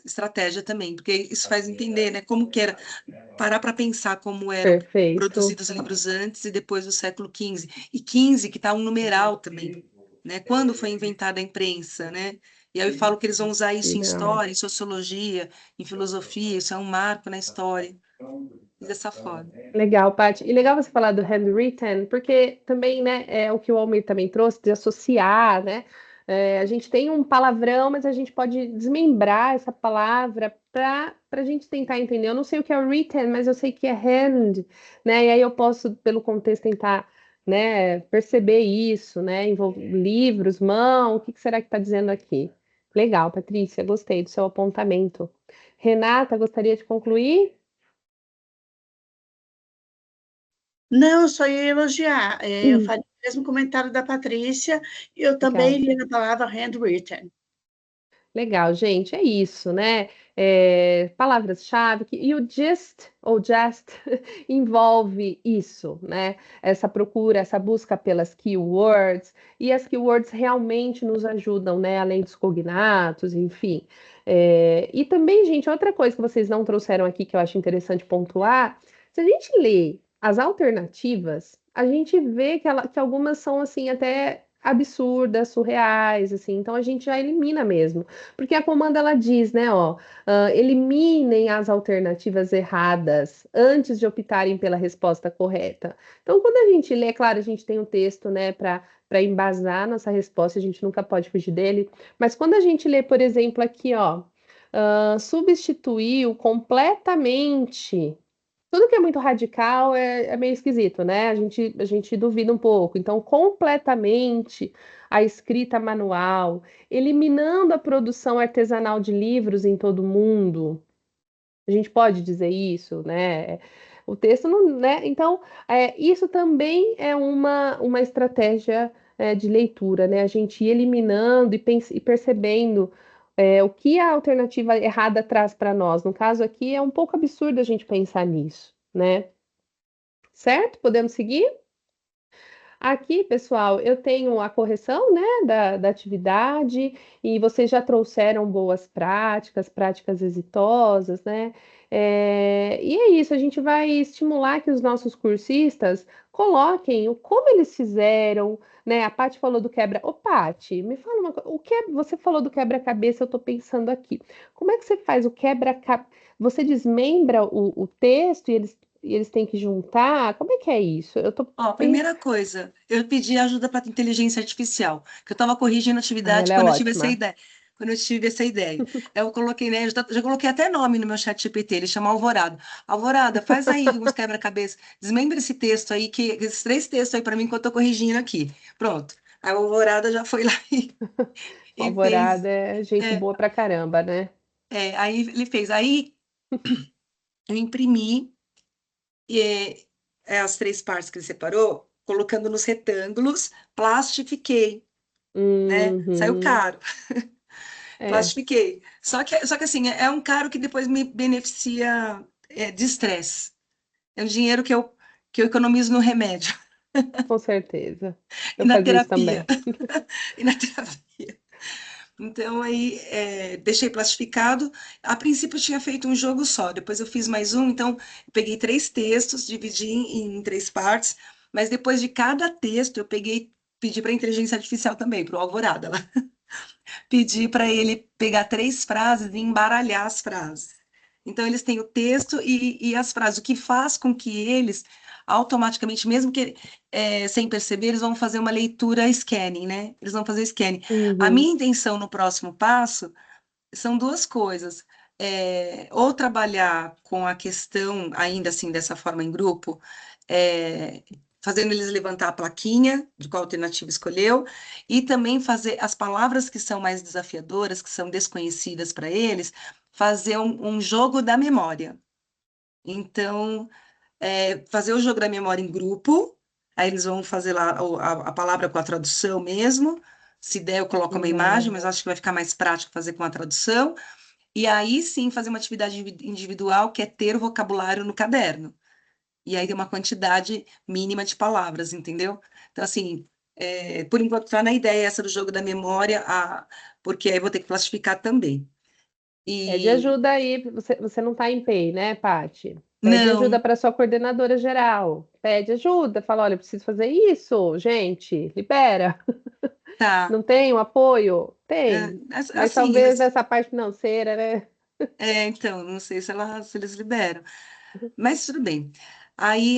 estratégia também, porque isso faz entender, né, como que era, parar para pensar como eram Perfeito. produzidos os livros antes e depois do século XV. E 15, que está um numeral também, né? Quando foi inventada a imprensa, né? E aí eu falo que eles vão usar isso em Legal. história, em sociologia, em filosofia, isso é um marco na história. Dessa forma. Legal, Paty. E legal você falar do handwritten, porque também, né, é o que o Almir também trouxe, de associar, né? A gente tem um palavrão, mas a gente pode desmembrar essa palavra para a gente tentar entender. Eu não sei o que é written, mas eu sei que é hand, né? E aí eu posso, pelo contexto, tentar, né, perceber isso, né? Livros, mão, o que será que está dizendo aqui? Legal, Patrícia, gostei do seu apontamento. Renata, gostaria de concluir? Não, só ia elogiar. Eu faria o mesmo comentário da Patrícia, eu também Legal. li na palavra handwritten. Legal, gente, é isso, né? Palavras-chave, e o just ou just envolve isso, né? Essa procura, essa busca pelas keywords, e as keywords realmente nos ajudam, né? Além dos cognatos, enfim. E também, gente, outra coisa que vocês não trouxeram aqui que eu acho interessante pontuar, se a gente lê as alternativas, a gente vê que algumas são assim até absurdas, surreais, assim, então a gente já elimina mesmo. Porque a comanda ela diz, né, ó, eliminem as alternativas erradas antes de optarem pela resposta correta. Então, quando a gente lê, claro, a gente tem um texto, né, para embasar nossa resposta, a gente nunca pode fugir dele, mas quando a gente lê, por exemplo, aqui, ó, substituiu completamente. Tudo que é muito radical é meio esquisito, né? A gente duvida um pouco. Então, completamente a escrita manual, eliminando a produção artesanal de livros em todo o mundo. A gente pode dizer isso, né? O texto não, né? Então, isso também é uma estratégia de leitura, né? A gente ir eliminando e percebendo o que a alternativa errada traz para nós. No caso aqui, é um pouco absurdo a gente pensar nisso, né? Certo? Podemos seguir? Aqui, pessoal, eu tenho a correção, né, da atividade, e vocês já trouxeram boas práticas, práticas exitosas, né? E é isso, a gente vai estimular que os nossos cursistas coloquem como eles fizeram, né? A Paty falou do quebra. Ô, Paty, me fala uma coisa. Você falou do quebra-cabeça, eu estou pensando aqui. Como é que você faz o quebra-cabeça? Você desmembra o texto e eles têm que juntar? Como é que é isso? Eu tô Ó, primeira coisa, eu pedi ajuda para a inteligência artificial, que eu estava corrigindo a atividade Ela é quando eu tive essa ótima. ideia. Quando eu tive essa ideia. Eu coloquei, né? Já coloquei até nome no meu chat GPT, ele chama Alvorada. Alvorada, faz aí uns quebra-cabeça, desmembra esse texto aí, esses 3 textos aí para mim que eu estou corrigindo aqui. Pronto. Aí a Alvorada já foi lá e fez. Alvorada é gente É, boa pra caramba, né? aí ele fez. Aí eu imprimi as 3 partes que ele separou, colocando nos retângulos, plastifiquei, né? Saiu Uhum. caro, É, plastifiquei. Só que assim, é um caro que depois me beneficia de estresse. É um dinheiro que eu economizo no remédio com certeza. e Eu na fazia isso terapia. também. E na terapia. Então, aí, deixei plastificado. A princípio, eu tinha feito um jogo só, depois eu fiz mais um. Então, eu peguei 3 textos, dividi em 3 partes, mas depois de cada texto, pedi para a inteligência artificial também, para o Alvorada, lá, pedi para ele pegar 3 frases e embaralhar as frases. Então, eles têm o texto e as frases, o que faz com que eles, automaticamente, mesmo que sem perceber, eles vão fazer uma leitura scanning, né? Eles vão fazer scanning. A Uhum. minha intenção no próximo passo são 2 coisas. Ou trabalhar com a questão, ainda assim, dessa forma em grupo, é, fazendo eles levantar a plaquinha de qual alternativa escolheu, e também fazer as palavras que são mais desafiadoras, que são desconhecidas para eles, fazer um jogo da memória. Então, fazer o jogo da memória em grupo, aí eles vão fazer lá a palavra com a tradução mesmo. Se der, eu coloco uma imagem, mas acho que vai ficar mais prático fazer com a tradução. E aí sim fazer uma atividade individual, que é ter o vocabulário no caderno. E aí tem uma quantidade mínima de palavras, entendeu? Então, assim, por enquanto está na ideia essa do jogo da memória, porque aí eu vou ter que classificar também. Pede E ajuda aí, você não está em PEI, né, Paty? Pede ajuda não, para sua coordenadora geral. Pede ajuda, fala, olha, eu preciso fazer isso, gente, libera. tá. Não tem o apoio? Tem, mas Assim, talvez essa parte financeira, né? então, não sei se eles liberam, mas tudo bem. Aí,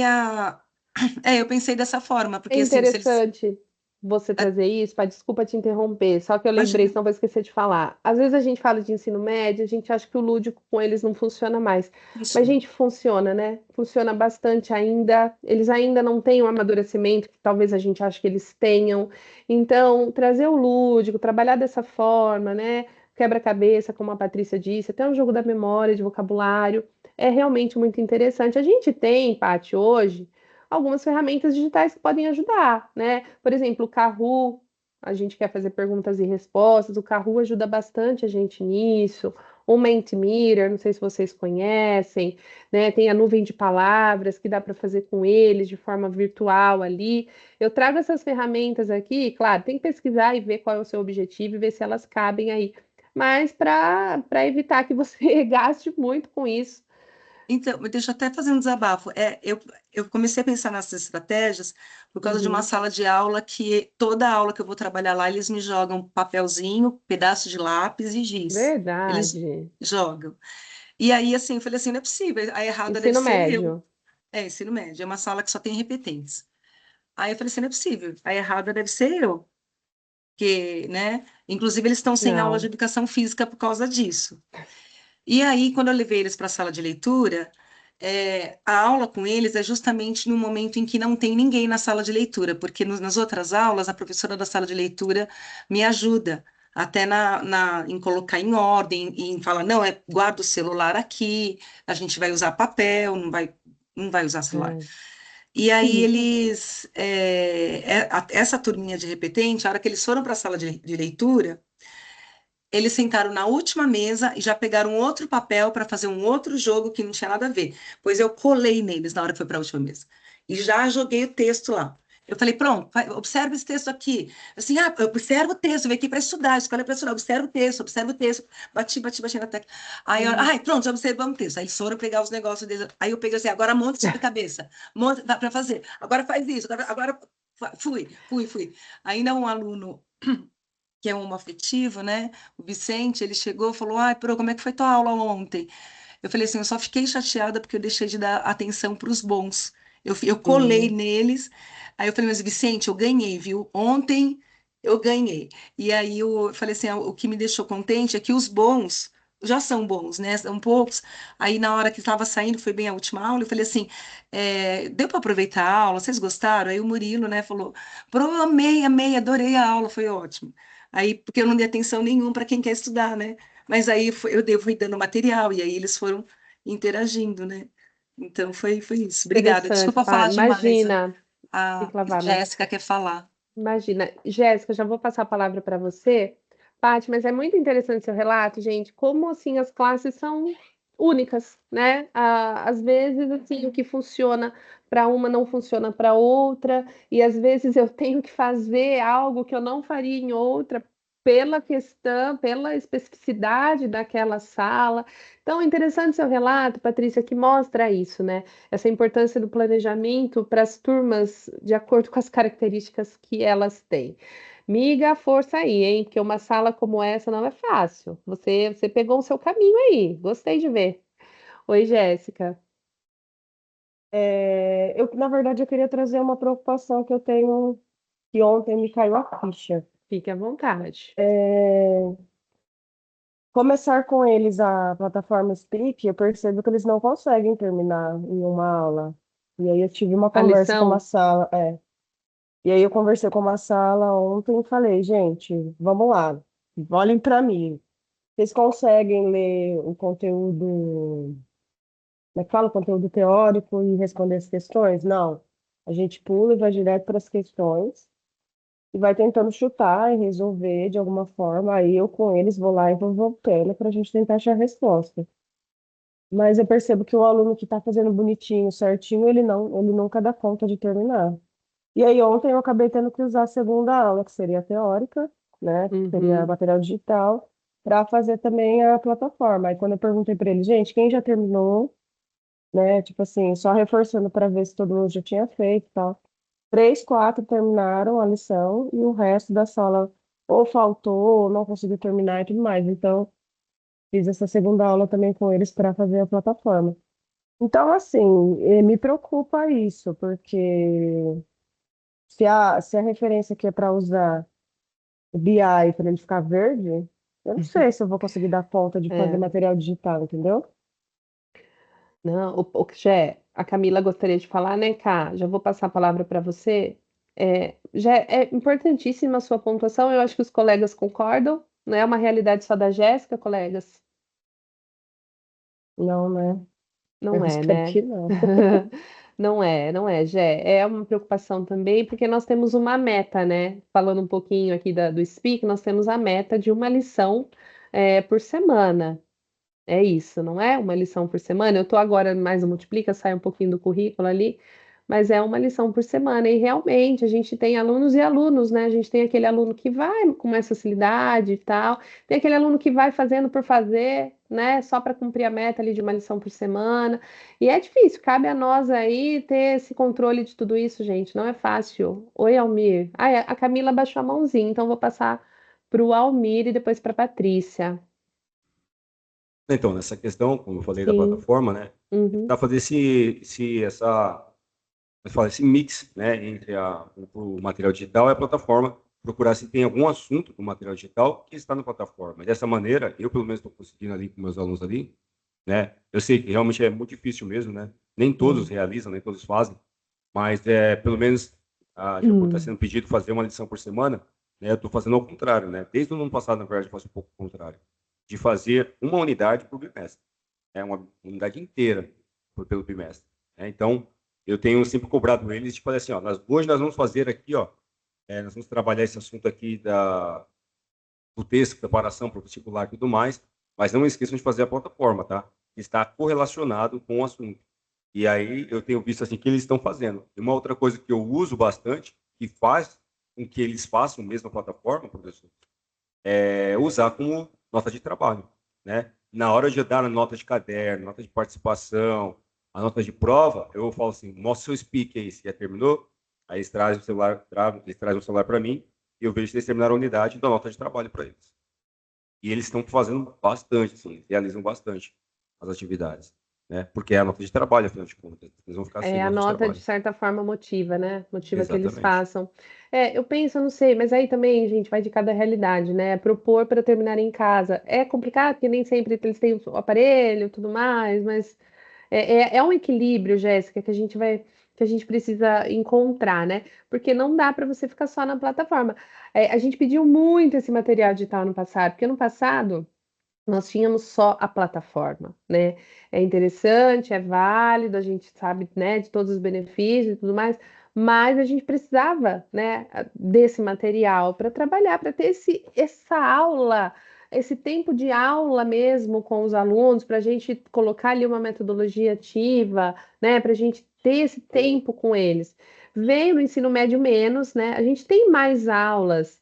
eu pensei dessa forma, É porque assim, se eles... interessante você trazer isso, pá, desculpa te interromper, só que eu lembrei, Imagina, senão vou esquecer de falar. Às vezes a gente fala de ensino médio, a gente acha que o lúdico com eles não funciona mais. Mas, funciona. gente, funciona, né? Funciona bastante ainda. Eles ainda não têm o amadurecimento que talvez a gente ache que eles tenham. Então, trazer o lúdico, trabalhar dessa forma, né? Quebra-cabeça, como a Patrícia disse, até um jogo da memória, de vocabulário, é realmente muito interessante. A gente tem, Paty, hoje algumas ferramentas digitais que podem ajudar, né? Por exemplo, o Kahoot, a gente quer fazer perguntas e respostas, o Kahoot ajuda bastante a gente nisso. O Mentimeter, não sei se vocês conhecem, né? Tem a nuvem de palavras que dá para fazer com eles de forma virtual ali. Eu trago essas ferramentas aqui, claro, tem que pesquisar e ver qual é o seu objetivo e ver se elas cabem aí. Mas para evitar que você gaste muito com isso. Então, deixa eu até fazer um desabafo. Eu comecei a pensar nessas estratégias por causa de uma Uhum, sala de aula que toda aula que eu vou trabalhar lá, eles me jogam papelzinho, pedaço de lápis e giz. Eles verdade. jogam. E aí, assim, eu falei assim, não é possível, a errada deve Ensino ser eu. médio. É, ensino médio, é uma sala que só tem repetentes. Aí eu falei assim, não é possível, a errada deve ser eu. Que, né? Inclusive, eles estão sem aula de Não. educação física por causa disso. E aí, quando eu levei eles para a sala de leitura, a aula com eles é justamente no momento em que não tem ninguém na sala de leitura, porque nas outras aulas, a professora da sala de leitura me ajuda, até em colocar em ordem, e em falar, não, guarda o celular aqui, a gente vai usar papel, não vai usar celular. É. E aí Uhum. eles, essa turminha de repetente, a hora que eles foram para a sala de leitura, eles sentaram na última mesa e já pegaram outro papel para fazer um outro jogo que não tinha nada a ver. Pois eu colei neles na hora que foi para a última mesa. E já joguei o texto lá. Eu falei, pronto, observa esse texto aqui. Assim, observa o texto, vem aqui para estudar, escolha para estudar, observa o texto. Bati na tecla. Aí, Uhum. ai, pronto, já observamos o texto. Aí eles foram pegar os negócios deles. Aí eu peguei assim, agora monta de cabeça, monta para fazer. Agora faz isso, agora fui. Ainda um aluno que é um homoafetivo, né? O Vicente, ele chegou e falou: Ai, Pro, como é que foi tua aula ontem? Eu falei assim: eu só fiquei chateada porque eu deixei de dar atenção para os bons. Eu colei Sim. neles. Aí eu falei: Mas Vicente, eu ganhei, viu? Ontem eu ganhei. E aí eu falei assim: o que me deixou contente é que os bons já são bons, né? São poucos. Aí na hora que estava saindo, foi bem a última aula, eu falei assim: deu para aproveitar a aula? Vocês gostaram? Aí o Murilo, né, falou: Pro, amei, amei, adorei a aula, foi ótimo. Aí, porque eu não dei atenção nenhuma para quem quer estudar, né? Mas aí eu fui dando material, e aí eles foram interagindo, né? Então foi isso. Obrigada. Interessante, Desculpa pá. falar demais. Imagina, tem A que lavar, mas Jéssica quer falar. imagina. Jéssica, já vou passar a palavra para você. Paty, mas é muito interessante seu relato, gente, como assim as classes são únicas, né? Ah, às vezes, assim, o que funciona para uma não funciona para outra, e às vezes eu tenho que fazer algo que eu não faria em outra pela questão, pela especificidade daquela sala. Então, é interessante seu relato, Patrícia, que mostra isso, né? Essa importância do planejamento para as turmas de acordo com as características que elas têm. Miga, força aí, hein? Porque uma sala como essa não é fácil. Você pegou o seu caminho aí. Gostei de ver. Oi, Jéssica. Na verdade, eu queria trazer uma preocupação que eu tenho, que ontem me caiu a ficha. Fique à vontade. É, começar com eles a plataforma Speak, eu percebo que eles não conseguem terminar em uma aula. E aí eu tive uma A conversa com uma lição? sala, E aí eu conversei com uma sala ontem e falei, gente, vamos lá, olhem para mim. Vocês conseguem ler o conteúdo, como é que fala? O conteúdo teórico e responder as questões? Não. A gente pula e vai direto para as questões e vai tentando chutar e resolver de alguma forma. Aí eu com eles vou lá e vou voltando para a gente tentar achar a resposta. Mas eu percebo que o aluno que está fazendo bonitinho, certinho, ele nunca dá conta de terminar. E aí ontem eu acabei tendo que usar a segunda aula, que seria a teórica, né? Que seria Uhum. material digital, para fazer também a plataforma. Aí quando eu perguntei para ele, gente, quem já terminou, né? Tipo assim, só reforçando para ver se todo mundo já tinha feito e tal. Três, quatro terminaram a lição e o resto da sala ou faltou ou não conseguiu terminar e tudo mais. Então, fiz essa segunda aula também com eles para fazer a plataforma. Então, assim, me preocupa isso, porque se a referência aqui é para usar o BI para ele ficar verde, eu não sei se eu vou conseguir dar conta de fazer É. material digital, entendeu? Não, Jé, a Camila gostaria de falar, né, Cá? Já vou passar a palavra para você. Já é importantíssima a sua pontuação, eu acho que os colegas concordam, não é uma realidade só da Jéssica, colegas? Não, né? Não Eu é, espero né? que não. Não é, Jé. É uma preocupação também, porque nós temos uma meta, né? Falando um pouquinho aqui do Speak, nós temos a meta de uma lição por semana. É isso, não é? Uma lição por semana. Eu estou agora mais no Multiplica, sai um pouquinho do currículo ali, mas é uma lição por semana. E realmente a gente tem alunos e alunos, né? A gente tem aquele aluno que vai com mais facilidade e tal, tem aquele aluno que vai fazendo por fazer, né? Só para cumprir a meta ali de uma lição por semana. E é difícil, cabe a nós aí ter esse controle de tudo isso, gente. Não é fácil. Oi, Almir. Ah, a Camila baixou a mãozinha, então vou passar para o Almir e depois para a Patrícia. Então, nessa questão, como eu falei da Sim. plataforma, né, Uhum. tentar fazer esse mix, né, entre o material digital e a plataforma, procurar se tem algum assunto do material digital que está na plataforma. Dessa maneira, eu pelo menos estou conseguindo ali com meus alunos ali, né, eu sei que realmente é muito difícil mesmo, né, nem todos realizam, nem todos fazem, mas pelo menos, já por estar Hum. sendo pedido fazer uma lição por semana, né, eu estou fazendo ao contrário, né, desde o ano passado, na verdade, eu faço um pouco o contrário, de fazer uma unidade por bimestre, uma unidade inteira pelo bimestre, né? Então, eu tenho sempre cobrado eles de fazer assim, ó, hoje nós vamos fazer aqui, ó, nós vamos trabalhar esse assunto aqui do texto, preparação para o vestibular e tudo mais, mas não esqueçam de fazer a plataforma, tá? Está correlacionado com o assunto. E aí eu tenho visto assim que eles estão fazendo. E uma outra coisa que eu uso bastante, que faz com que eles façam mesmo a plataforma, professor, é usar como nota de trabalho, né? Na hora de dar a nota de caderno, nota de participação, a nota de prova, eu falo assim, mostra seu speak aí, se já terminou, aí eles trazem o celular para mim e eu vejo se eles terminaram a unidade e dou nota de trabalho para eles. E eles estão fazendo bastante, assim, realizam bastante as atividades, né? Porque é a nota de trabalho, afinal de contas, eles vão ficar sem A nota de nota, de trabalho. certa forma, motiva, né? Motiva que eles Exatamente. façam. Eu penso, eu não sei, mas aí também, gente, vai de cada realidade, né? Propor para terminar em casa. É complicado, porque nem sempre eles têm o aparelho e tudo mais, mas é um equilíbrio, Jéssica, que a gente precisa encontrar, né? Porque não dá para você ficar só na plataforma. A gente pediu muito esse material digital no passado, porque no passado nós tínhamos só a plataforma, né? É interessante, é válido, a gente sabe, né, de todos os benefícios e tudo mais, mas a gente precisava, né, desse material para trabalhar, para ter essa aula, esse tempo de aula mesmo com os alunos, para a gente colocar ali uma metodologia ativa, né, para a gente ter esse tempo com eles. Veio no ensino médio menos, né? A gente tem mais aulas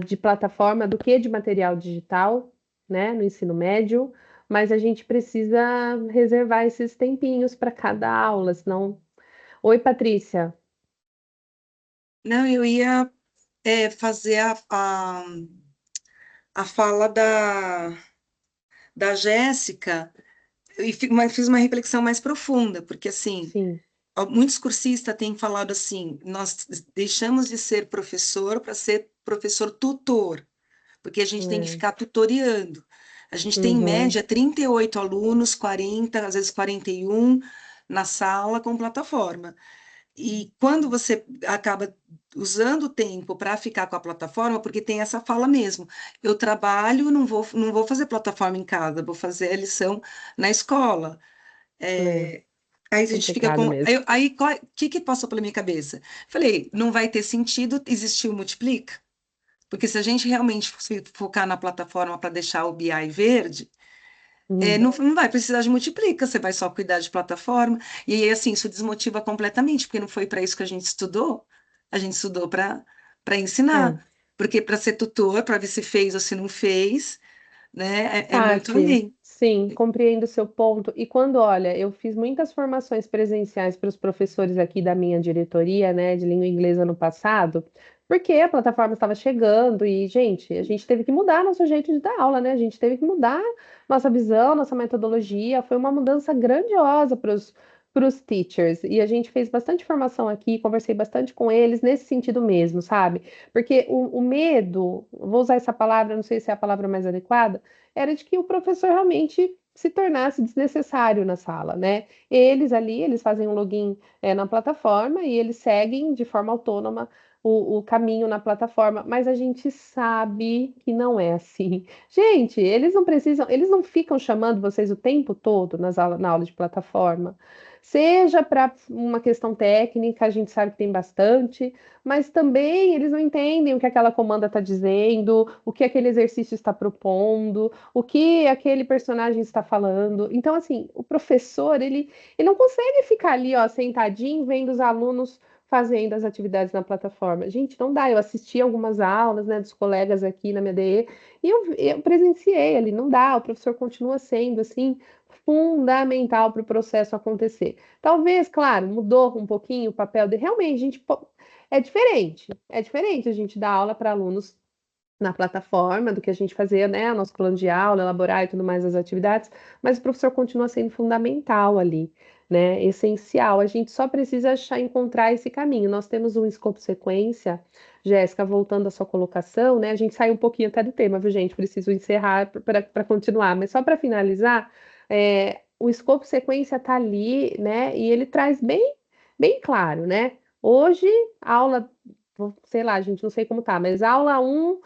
de plataforma do que de material digital, né, no ensino médio, mas a gente precisa reservar esses tempinhos para cada aula, senão. Oi, Patrícia. Não, eu ia fazer a fala da Jéssica e fiz uma reflexão mais profunda, porque assim, Sim. muitos cursistas têm falado assim, nós deixamos de ser professor para ser professor tutor, porque a gente tem que É. ficar tutoriando. A gente tem, em Uhum. média, 38 alunos, 40, às vezes 41, na sala com plataforma. E quando você acaba usando o tempo para ficar com a plataforma, porque tem essa fala mesmo, eu trabalho, não vou fazer plataforma em casa, vou fazer a lição na escola. É. Aí a gente fica Complicado com. mesmo. Aí o que passou pela minha cabeça? Falei, não vai ter sentido existir o Multiplica? Porque se a gente realmente se focar na plataforma para deixar o BI verde, Uhum. não vai precisar de Multiplica, você vai só cuidar de plataforma. E aí, assim, isso desmotiva completamente, porque não foi para isso que a gente estudou para É. ensinar. Porque para ser tutor, para ver se fez ou se não fez, né, é muito Tati, além. sim, compreendo o seu ponto. E quando, olha, eu fiz muitas formações presenciais para os professores aqui da minha diretoria, né, de língua inglesa no passado, porque a plataforma estava chegando e, gente, a gente teve que mudar nosso jeito de dar aula, né? A gente teve que mudar nossa visão, nossa metodologia. Foi uma mudança grandiosa para os teachers. E a gente fez bastante formação aqui, conversei bastante com eles nesse sentido mesmo, sabe? Porque o medo, vou usar essa palavra, não sei se é a palavra mais adequada, era de que o professor realmente se tornasse desnecessário na sala, né? Eles ali, eles fazem um login na plataforma e eles seguem de forma autônoma o caminho na plataforma, mas a gente sabe que não é assim. Gente, eles não precisam, eles não ficam chamando vocês o tempo todo na aula de plataforma. Seja para uma questão técnica, a gente sabe que tem bastante, mas também eles não entendem o que aquela comanda está dizendo, o que aquele exercício está propondo, o que aquele personagem está falando. Então, assim, o professor, ele não consegue ficar ali, ó, sentadinho, vendo os alunos fazendo as atividades na plataforma. Gente, não dá. Eu assisti algumas aulas, né, dos colegas aqui na minha DE e eu presenciei ali, não dá. O professor continua sendo, assim, fundamental para o processo acontecer. Talvez, claro, mudou um pouquinho o papel de realmente a gente é diferente a gente dar aula para alunos na plataforma do que a gente fazia, né, nosso plano de aula, elaborar e tudo mais as atividades, mas o professor continua sendo fundamental ali, né, essencial. A gente só precisa achar, encontrar esse caminho. Nós temos um escopo sequência, Jéssica, voltando à sua colocação, né, a gente sai um pouquinho até do tema, viu, gente? Preciso encerrar para continuar, mas só para finalizar, o escopo sequência está ali, né, e ele traz bem claro, né? Hoje, aula, sei lá, gente, não sei como tá, mas aula um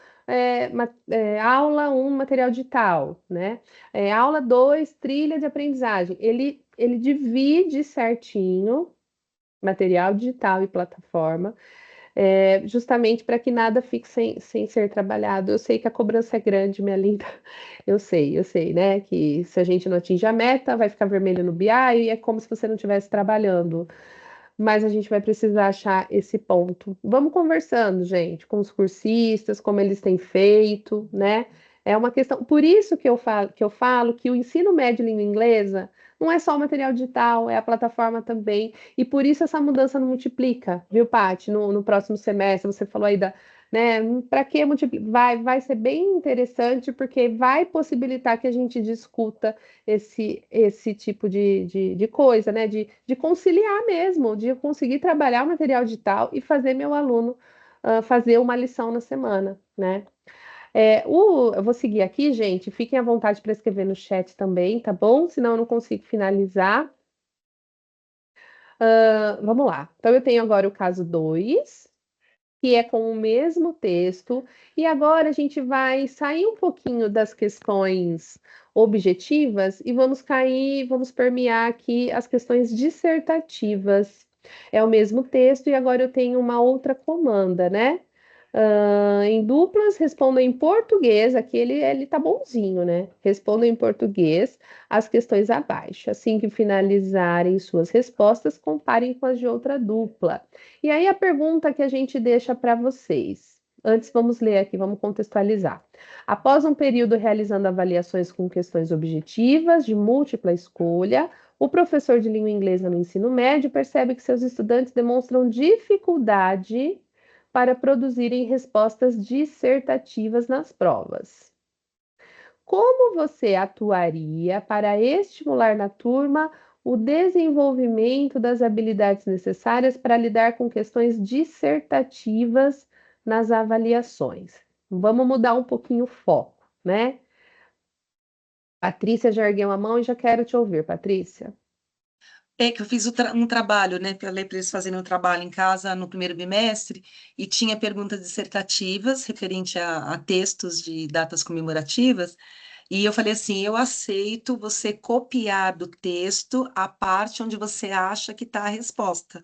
aula 1, material digital, né? Aula 2, trilha de aprendizagem. Ele divide certinho material digital e plataforma, justamente para que nada fique sem ser trabalhado. Eu sei que a cobrança é grande, minha linda. Eu sei, né? Que se a gente não atinge a meta, vai ficar vermelho no BI e é como se você não estivesse trabalhando, mas a gente vai precisar achar esse ponto. Vamos conversando, gente, com os cursistas, como eles têm feito, né? É uma questão. Por isso que eu falo que o ensino médio de língua inglesa não é só o material digital, é a plataforma também. E por isso essa mudança não multiplica, viu, Paty? No próximo semestre, você falou aí da. Né? Para que multiplicar? Vai ser bem interessante, porque vai possibilitar que a gente discuta esse tipo de coisa, né? De conciliar mesmo, de conseguir trabalhar o material digital e fazer meu aluno fazer uma lição na semana, né? Eu vou seguir aqui, gente. Fiquem à vontade para escrever no chat também, tá bom? Senão eu não consigo finalizar. Vamos lá. Então, eu tenho agora o caso 2, que é com o mesmo texto, e agora a gente vai sair um pouquinho das questões objetivas e vamos permear aqui as questões dissertativas. É o mesmo texto e agora eu tenho uma outra comanda, né? Em duplas, respondam em português, aqui ele tá bonzinho, né? Respondam em português as questões abaixo. Assim que finalizarem suas respostas, comparem com as de outra dupla. E aí a pergunta que a gente deixa para vocês. Antes, vamos ler aqui, vamos contextualizar. Após um período realizando avaliações com questões objetivas, de múltipla escolha, o professor de língua inglesa no ensino médio percebe que seus estudantes demonstram dificuldade para produzirem respostas dissertativas nas provas. Como você atuaria para estimular na turma o desenvolvimento das habilidades necessárias para lidar com questões dissertativas nas avaliações? Vamos mudar um pouquinho o foco, né? Patrícia, já ergueu a mão e já quero te ouvir, Patrícia. É que eu fiz um trabalho, né, para eles fazerem um trabalho em casa no primeiro bimestre, e tinha perguntas dissertativas referente a textos de datas comemorativas, E eu falei assim, eu aceito você copiar do texto a parte onde você acha que está a resposta.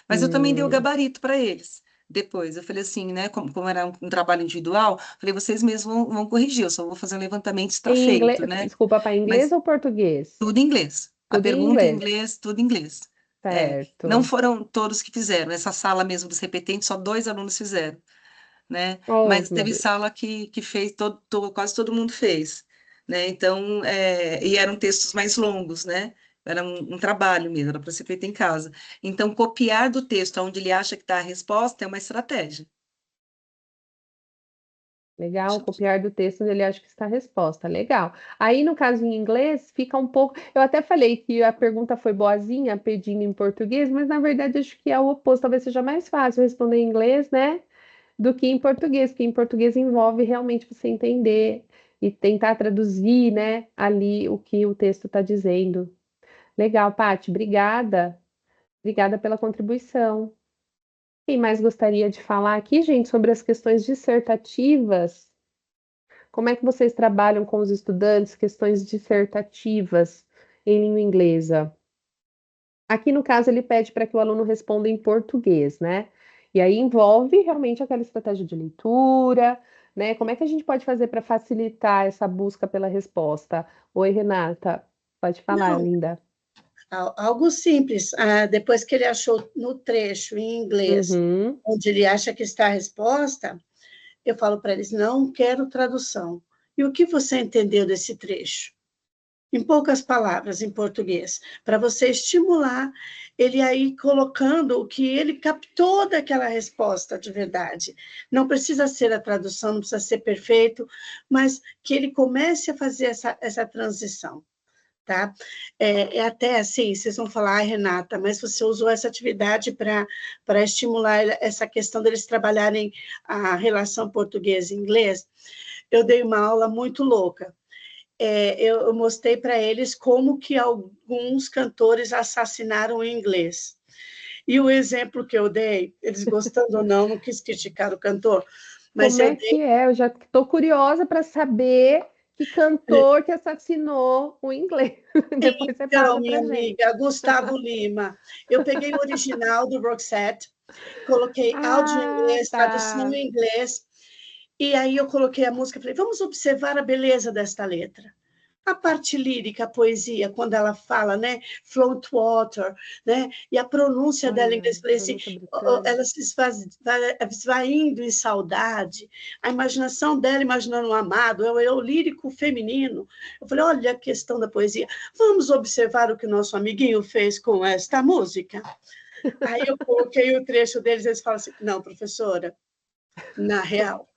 Mas eu também dei o Hum. gabarito para eles. Depois, eu falei assim, né? Como era um trabalho individual, falei, vocês mesmos vão corrigir, eu só vou fazer um levantamento, está Em inglês, feito, né? desculpa, para inglês Mas ou português? tudo em inglês. A Tudo em pergunta em inglês, inglês, tudo em inglês. É, não certo. foram todos que fizeram. Essa sala mesmo dos repetentes, só 2 alunos fizeram, né? Oh, Mas meu teve Deus. sala que fez, quase todo mundo fez, né? Então, e eram textos mais longos, né? Era um trabalho mesmo, era para ser feito em casa. Então, copiar do texto onde ele acha que está a resposta é uma estratégia. Legal, copiar do texto onde ele acha que está a resposta. Legal. Aí, no caso em inglês, fica um pouco. Eu até falei que a pergunta foi boazinha, pedindo em português, mas na verdade acho que é o oposto. Talvez seja mais fácil responder em inglês, né? Do que em português, porque em português envolve realmente você entender e tentar traduzir, né, ali o que o texto está dizendo. Legal, Paty, obrigada. Obrigada pela contribuição. Quem mais gostaria de falar aqui, gente, sobre as questões dissertativas? Como é que vocês trabalham com os estudantes questões dissertativas em língua inglesa? Aqui, no caso, ele pede para que o aluno responda em português, né? E aí envolve realmente aquela estratégia de leitura, né? Como é que a gente pode fazer para facilitar essa busca pela resposta? Oi, Renata, pode falar, Não, linda. algo simples. Depois que ele achou no trecho em inglês, Uhum. onde ele acha que está a resposta, eu falo para eles: não quero tradução. E o que você entendeu desse trecho? Em poucas palavras, em português, para você estimular ele aí colocando o que ele captou daquela resposta de verdade. Não precisa ser a tradução, não precisa ser perfeito, mas que ele comece a fazer essa transição. Tá? Até assim, vocês vão falar, Renata, mas você usou essa atividade para estimular essa questão deles trabalharem a relação português e inglês. Eu dei uma aula muito louca. Eu mostrei para eles como que alguns cantores assassinaram o inglês. E o exemplo que eu dei, eles gostando ou não, não quis criticar o cantor, mas Como eu é dei. que é? Eu já estou curiosa para saber que cantor que assassinou o inglês. Depois você Então, passa minha para gente. amiga, Gustavo Lima, eu peguei o original do Roxette, coloquei áudio em Ah, inglês, tradução tá. em inglês, e aí eu coloquei a música, falei, vamos observar a beleza desta letra. A parte lírica, a poesia, quando ela fala, né, float water, né, e a pronúncia dela em Olha, inglês, falei assim, pronúncia britânica. ela se esvaindo em saudade, a imaginação dela imaginando um amado, é o lírico feminino. Eu falei, olha a questão da poesia, vamos observar o que o nosso amiguinho fez com esta música. Aí eu coloquei o trecho deles, eles falam assim, não, professora, na real.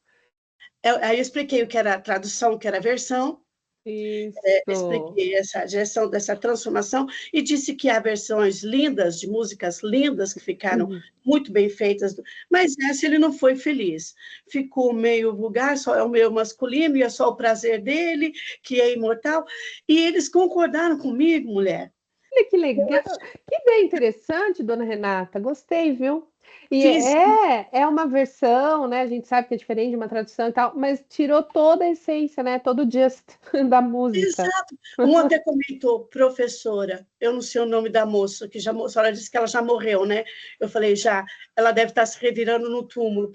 Aí eu expliquei o que era a tradução, o que era a versão, Isso. expliquei essa direção dessa transformação e disse que há versões lindas, de músicas lindas, que ficaram Uhum. muito bem feitas, mas essa ele não foi feliz. Ficou meio vulgar, só é o meu masculino, e é só o prazer dele, que é imortal. E eles concordaram comigo, mulher. Olha que legal. Que ideia interessante, dona Renata. Gostei, viu? E Fiz. é uma versão, né? A gente sabe que é diferente de uma tradução e tal, mas tirou toda a essência, né? Todo o just da música. Exato. Um até comentou, professora, eu não sei o nome da moça, que a senhora disse que ela já morreu, né? Eu falei, já, ela deve estar se revirando no túmulo,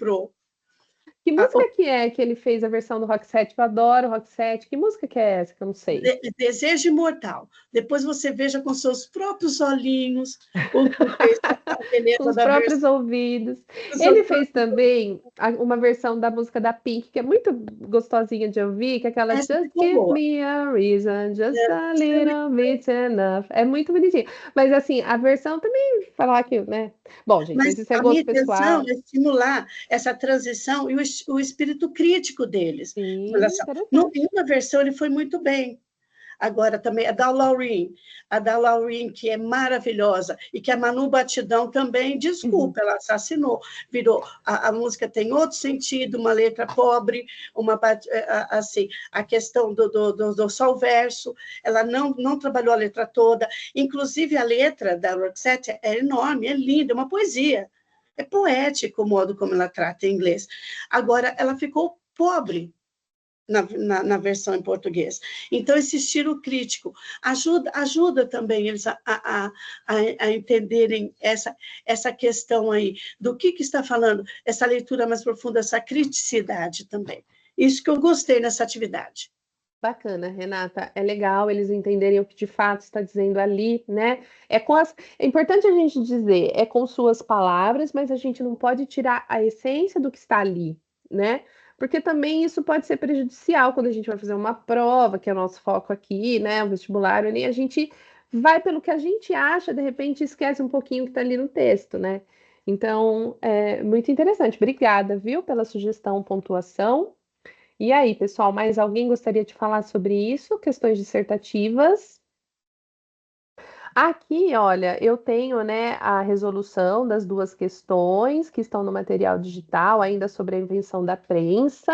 Que a- música que é que ele fez a versão do Roxette? Eu adoro o Roxette. Que música que é essa que eu não sei? Desejo Imortal. Depois você veja com seus próprios olhinhos o que fez a Com beleza os da próprios versão. ouvidos. Ele fez também uma versão da música da Pink, que é muito gostosinha de ouvir, que é aquela Essa Just ficou Give boa. Me a Reason, Just a Little Bit Enough. É muito bonitinho. Mas assim, a versão também, falar que, né? Bom, gente, Mas mas isso é a minha gosto intenção pessoal. é estimular essa transição e o espírito crítico deles. Sim, No, interessante. em uma versão ele foi muito bem. Agora também a da Laurin, que é maravilhosa, e que a Manu Batidão também, Uhum. desculpa, ela assassinou, virou, a música tem outro sentido, uma letra pobre, assim, a questão do só o verso, ela não trabalhou a letra toda, inclusive a letra da Roxette é enorme, é linda, é uma poesia, é poético o modo como ela trata em inglês. Agora, ela ficou pobre, na versão em português. Então, esse estilo crítico ajuda também eles a entenderem essa questão aí, do que está falando, essa leitura mais profunda, essa criticidade também. Isso que eu gostei nessa atividade. Bacana, Renata. É legal eles entenderem o que de fato está dizendo ali, né? É importante a gente dizer, é com suas palavras, mas a gente não pode tirar a essência do que está ali, né? Porque também isso pode ser prejudicial quando a gente vai fazer uma prova, que é o nosso foco aqui, né? O vestibular, a gente vai pelo que a gente acha, de repente esquece um pouquinho o que está ali no texto, né? Então, é muito interessante. Obrigada, viu, pela sugestão, pontuação. E aí, pessoal, mais alguém gostaria de falar sobre isso? Questões dissertativas? Aqui, olha, eu tenho, né, a resolução das duas questões que estão no material digital, ainda sobre a invenção da prensa.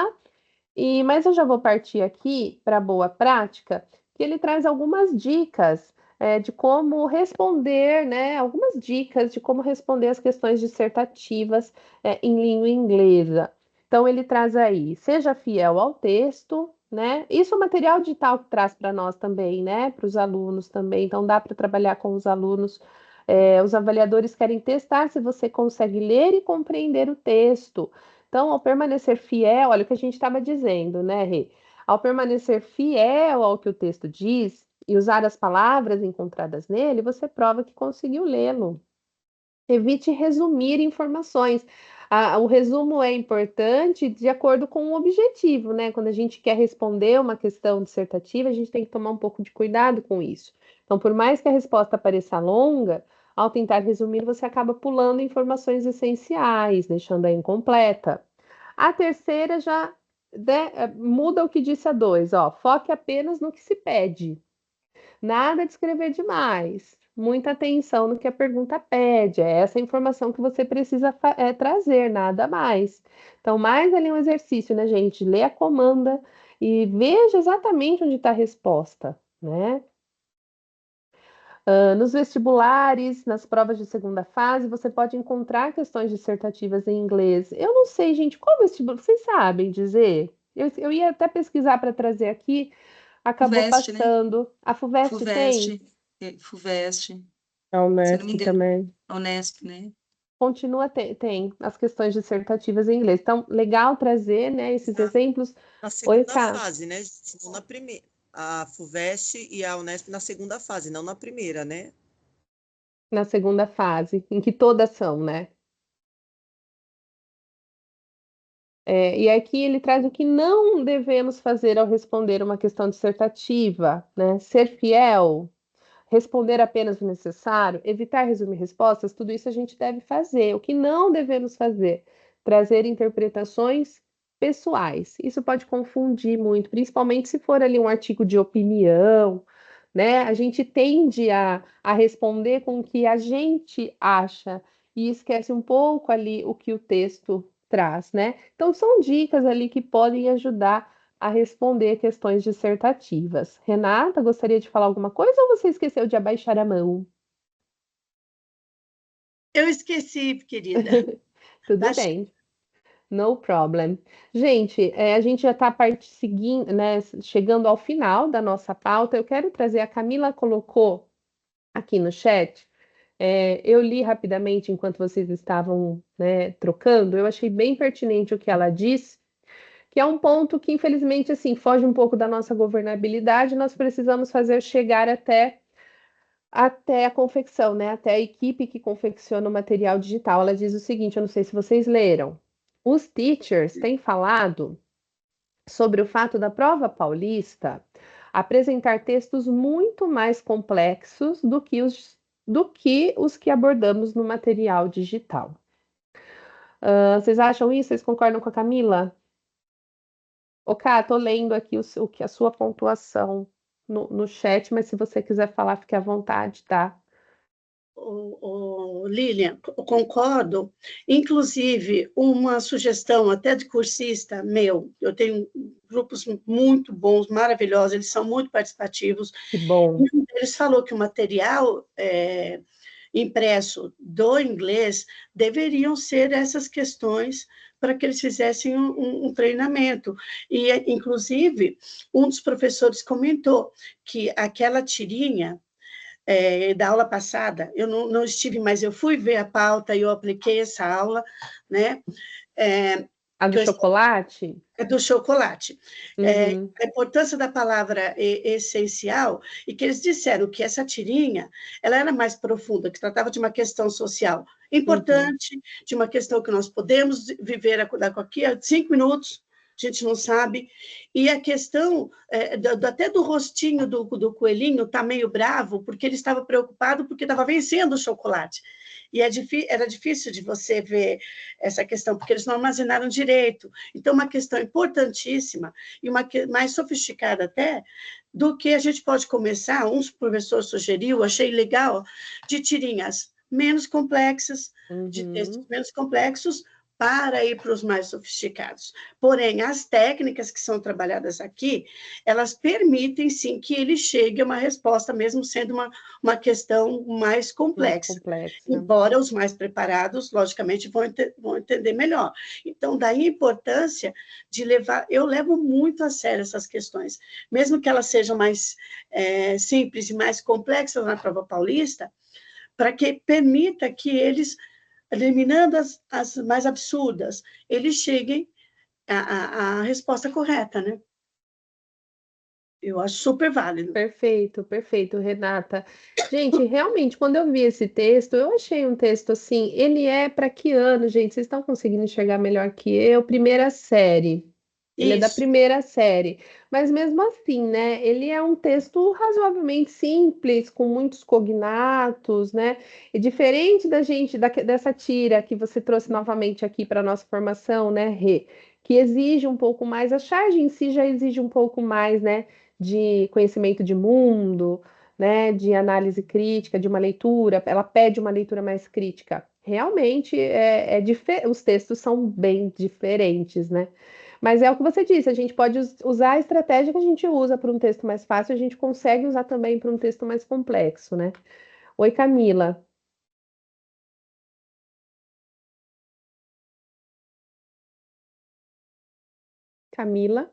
Mas eu já vou partir aqui para a boa prática, que ele traz algumas dicas de como responder, né? Algumas dicas de como responder as questões dissertativas em língua inglesa. Então, ele traz aí, seja fiel ao texto, né? Isso é o material digital que traz para nós também, né? Para os alunos também. Então, dá para trabalhar com os alunos. Os avaliadores querem testar se você consegue ler e compreender o texto. Então, ao permanecer fiel, olha o que a gente estava dizendo, né, Rê? Ao permanecer fiel ao que o texto diz e usar as palavras encontradas nele, você prova que conseguiu lê-lo. Evite resumir informações. O resumo é importante de acordo com o objetivo, né? Quando a gente quer responder uma questão dissertativa, a gente tem que tomar um pouco de cuidado com isso. Então, por mais que a resposta pareça longa, ao tentar resumir, você acaba pulando informações essenciais, deixando a incompleta. A terceira já muda o que disse a 2, ó. Foque apenas no que se pede. Nada de escrever demais. Muita atenção no que a pergunta pede. É essa informação que você precisa trazer, nada mais. Então, mais ali um exercício, né, gente? Lê a comanda e veja exatamente onde está a resposta, né? Nos vestibulares, nas provas de segunda fase, você pode encontrar questões dissertativas em inglês. Eu não sei, gente, qual vestibular? Vocês sabem dizer? Eu ia até pesquisar para trazer aqui, acabou FUVEST, né? passando. A FUVEST tem? FUVEST, A se eu não me Unesp engano, também. a Unesp, né? Continua, tem as questões dissertativas em inglês. Então, legal trazer, né, esses exemplos. Na Oi, segunda Cá. fase, né, gente? Não na primeira. A FUVEST e a Unesp na segunda fase, não na primeira, né? Na segunda fase, em que todas são, né? E aqui ele traz o que não devemos fazer ao responder uma questão dissertativa, né? Ser fiel, responder apenas o necessário, evitar resumir respostas, tudo isso a gente deve fazer. O que não devemos fazer? Trazer interpretações pessoais. Isso pode confundir muito, principalmente se for ali um artigo de opinião, né? A gente tende a responder com o que a gente acha e esquece um pouco ali o que o texto traz, né? Então, são dicas ali que podem ajudar a responder questões dissertativas. Renata, gostaria de falar alguma coisa ou você esqueceu de abaixar a mão? Eu esqueci, querida. Tudo bem, no problem. Gente, a gente já está seguindo, né, chegando ao final da nossa pauta. Eu quero trazer, a Camila colocou aqui no chat. Eu li rapidamente enquanto vocês estavam, né, trocando. Eu achei bem pertinente o que ela disse, que é um ponto que, infelizmente, assim, foge um pouco da nossa governabilidade. Nós precisamos fazer chegar até a confecção, né? Até a equipe que confecciona o material digital. Ela diz o seguinte: eu não sei se vocês leram. Os teachers têm falado sobre o fato da prova paulista apresentar textos muito mais complexos do que os que abordamos no material digital. Vocês acham isso? Vocês concordam com a Camila? Cá, tô lendo aqui o que a sua pontuação no chat, mas se você quiser falar, fique à vontade, tá? Lilian, concordo. Inclusive, uma sugestão até de cursista meu, eu tenho grupos muito bons, maravilhosos, eles são muito participativos. Que bom. Eles falou que o material impresso do inglês deveriam ser essas questões para que eles fizessem um treinamento. E, inclusive, um dos professores comentou que aquela tirinha da aula passada, eu não estive, mas eu fui ver a pauta e eu apliquei essa aula, né? A do chocolate? Do chocolate. Uhum. A importância da palavra essencial, e que eles disseram que essa tirinha, ela era mais profunda, que tratava de uma questão social importante, de uma questão que nós podemos viver daqui a 5 minutos, a gente não sabe, e a questão até do rostinho do coelhinho está meio bravo, porque ele estava preocupado porque estava vencendo o chocolate. E era difícil de você ver essa questão, porque eles não armazenaram direito. Então, uma questão importantíssima e mais sofisticada até, do que a gente pode começar, um professor sugeriu, achei legal, de tirinhas menos complexas, de textos menos complexos, para ir para os mais sofisticados. Porém, as técnicas que são trabalhadas aqui, elas permitem, sim, que ele chegue a uma resposta, mesmo sendo uma questão mais complexa. Embora os mais preparados, logicamente, vão entender melhor. Então, daí a importância de levar... Eu levo muito a sério essas questões. Mesmo que elas sejam mais simples e mais complexas na prova paulista, para que permita que eles, eliminando as mais absurdas, eles cheguem à resposta correta, né? Eu acho super válido. Perfeito, perfeito, Renata. Gente, realmente, quando eu vi esse texto, eu achei um texto assim, ele é para que ano, gente? Vocês estão conseguindo enxergar melhor que eu? Primeira série. Ele é da primeira série. Mas mesmo assim, né? Ele é um texto razoavelmente simples, com muitos cognatos, né? E diferente da gente, dessa tira que você trouxe novamente aqui para a nossa formação, né, Rê? Que exige um pouco mais, a charge em si já exige um pouco mais, né? De conhecimento de mundo, né? De análise crítica, de uma leitura, ela pede uma leitura mais crítica. Realmente, os textos são bem diferentes, né? Mas é o que você disse, a gente pode usar a estratégia que a gente usa para um texto mais fácil, a gente consegue usar também para um texto mais complexo, né? Oi, Camila. Camila?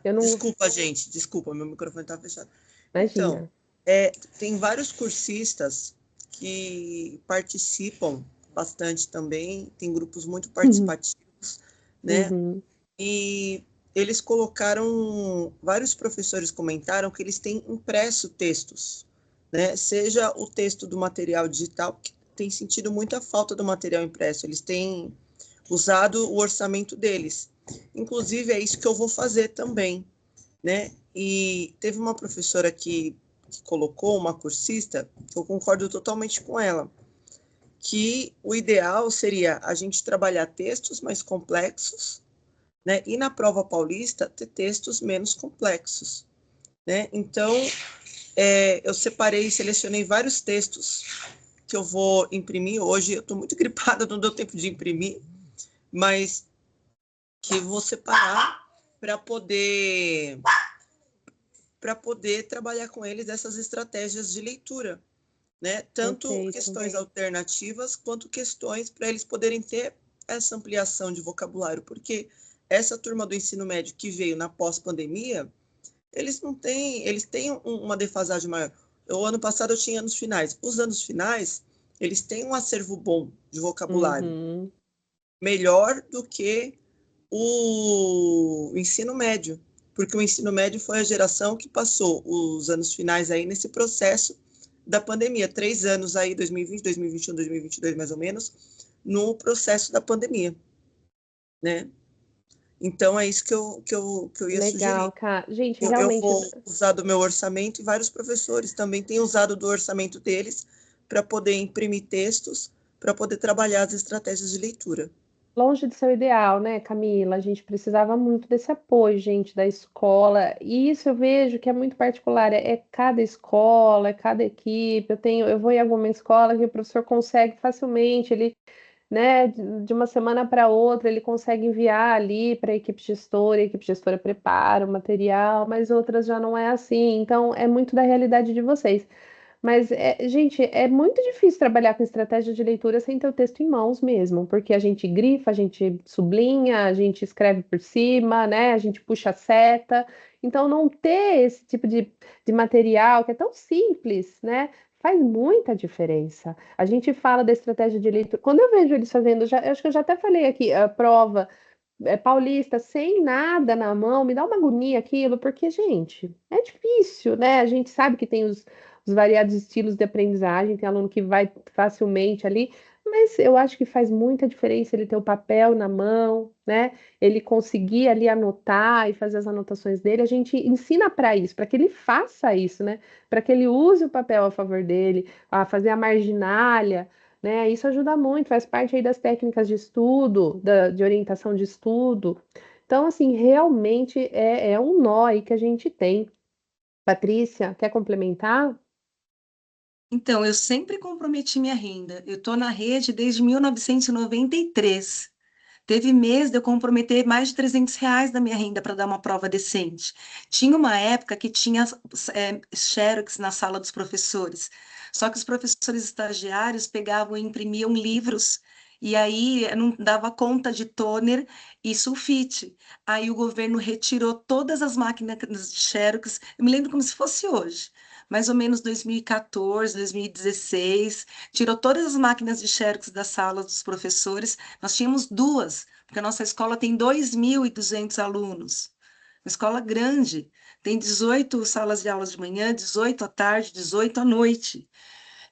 Eu não... Desculpa, gente, desculpa, meu microfone estava fechado. Imagina. Então, tem vários cursistas que participam bastante também, tem grupos muito participativos, né? E eles colocaram, vários professores comentaram que eles têm impresso textos, né? Seja o texto do material digital, que tem sentido muita falta do material impresso, eles têm usado o orçamento deles. Inclusive, é isso que eu vou fazer também, né? E teve uma professora que colocou, uma cursista, que eu concordo totalmente com ela, que o ideal seria a gente trabalhar textos mais complexos, né? E na prova paulista, ter textos menos complexos, né? Então, eu selecionei vários textos que eu vou imprimir hoje. Eu estou muito gripada, não deu tempo de imprimir, mas que vou separar para poder trabalhar com eles essas estratégias de leitura, né? Tanto questões alternativas quanto questões para eles poderem ter essa ampliação de vocabulário, porque essa turma do ensino médio que veio na pós-pandemia, eles têm uma defasagem maior. O ano passado eu tinha anos finais. Os anos finais, eles têm um acervo bom de vocabulário, melhor do que o ensino médio, porque o ensino médio foi a geração que passou os anos finais aí nesse processo da pandemia, 3 anos aí, 2020, 2021, 2022 mais ou menos, no processo da pandemia, né? Então é isso que eu ia Legal, sugerir. cara. Gente, realmente... Eu vou usar do meu orçamento e vários professores também têm usado do orçamento deles para poder imprimir textos, para poder trabalhar as estratégias de leitura. Longe de ser o ideal, né, Camila? A gente precisava muito desse apoio, gente, da escola. E isso eu vejo que é muito particular. É cada escola, é cada equipe. Eu vou em alguma escola que o professor consegue facilmente, ele, né, de uma semana para outra, ele consegue enviar ali para a equipe gestora prepara o material, mas outras já não é assim. Então, é muito da realidade de vocês. Mas, gente, é muito difícil trabalhar com estratégia de leitura sem ter o texto em mãos mesmo, porque a gente grifa, a gente sublinha, a gente escreve por cima, né? A gente puxa a seta. Então, não ter esse tipo de material que é tão simples, né? Faz muita diferença. A gente fala da estratégia de leitura. Quando eu vejo eles fazendo, eu acho que eu já até falei aqui, a prova paulista sem nada na mão, me dá uma agonia aquilo, porque, gente, é difícil, né? A gente sabe que tem os variados estilos de aprendizagem, tem aluno que vai facilmente ali, mas eu acho que faz muita diferença ele ter o papel na mão, né? Ele conseguir ali anotar e fazer as anotações dele. A gente ensina para isso, para que ele faça isso, né? Para que ele use o papel a favor dele, a fazer a marginalia, né? Isso ajuda muito, faz parte aí das técnicas de estudo, de orientação de estudo. Então, assim, realmente é um nó aí que a gente tem. Patrícia, quer complementar? Então, eu sempre comprometi minha renda. Eu estou na rede desde 1993. Teve mês de eu comprometer mais de R$ 300 da minha renda para dar uma prova decente. Tinha uma época que tinha xerox na sala dos professores. Só que os professores estagiários pegavam e imprimiam livros. E aí não dava conta de toner e sulfite. Aí o governo retirou todas as máquinas de xerox. Eu me lembro como se fosse hoje. Mais ou menos 2014, 2016, tirou todas as máquinas de xerox das salas dos professores. Nós tínhamos duas, porque a nossa escola tem 2.200 alunos. Uma escola grande, tem 18 salas de aulas de manhã, 18 à tarde, 18 à noite.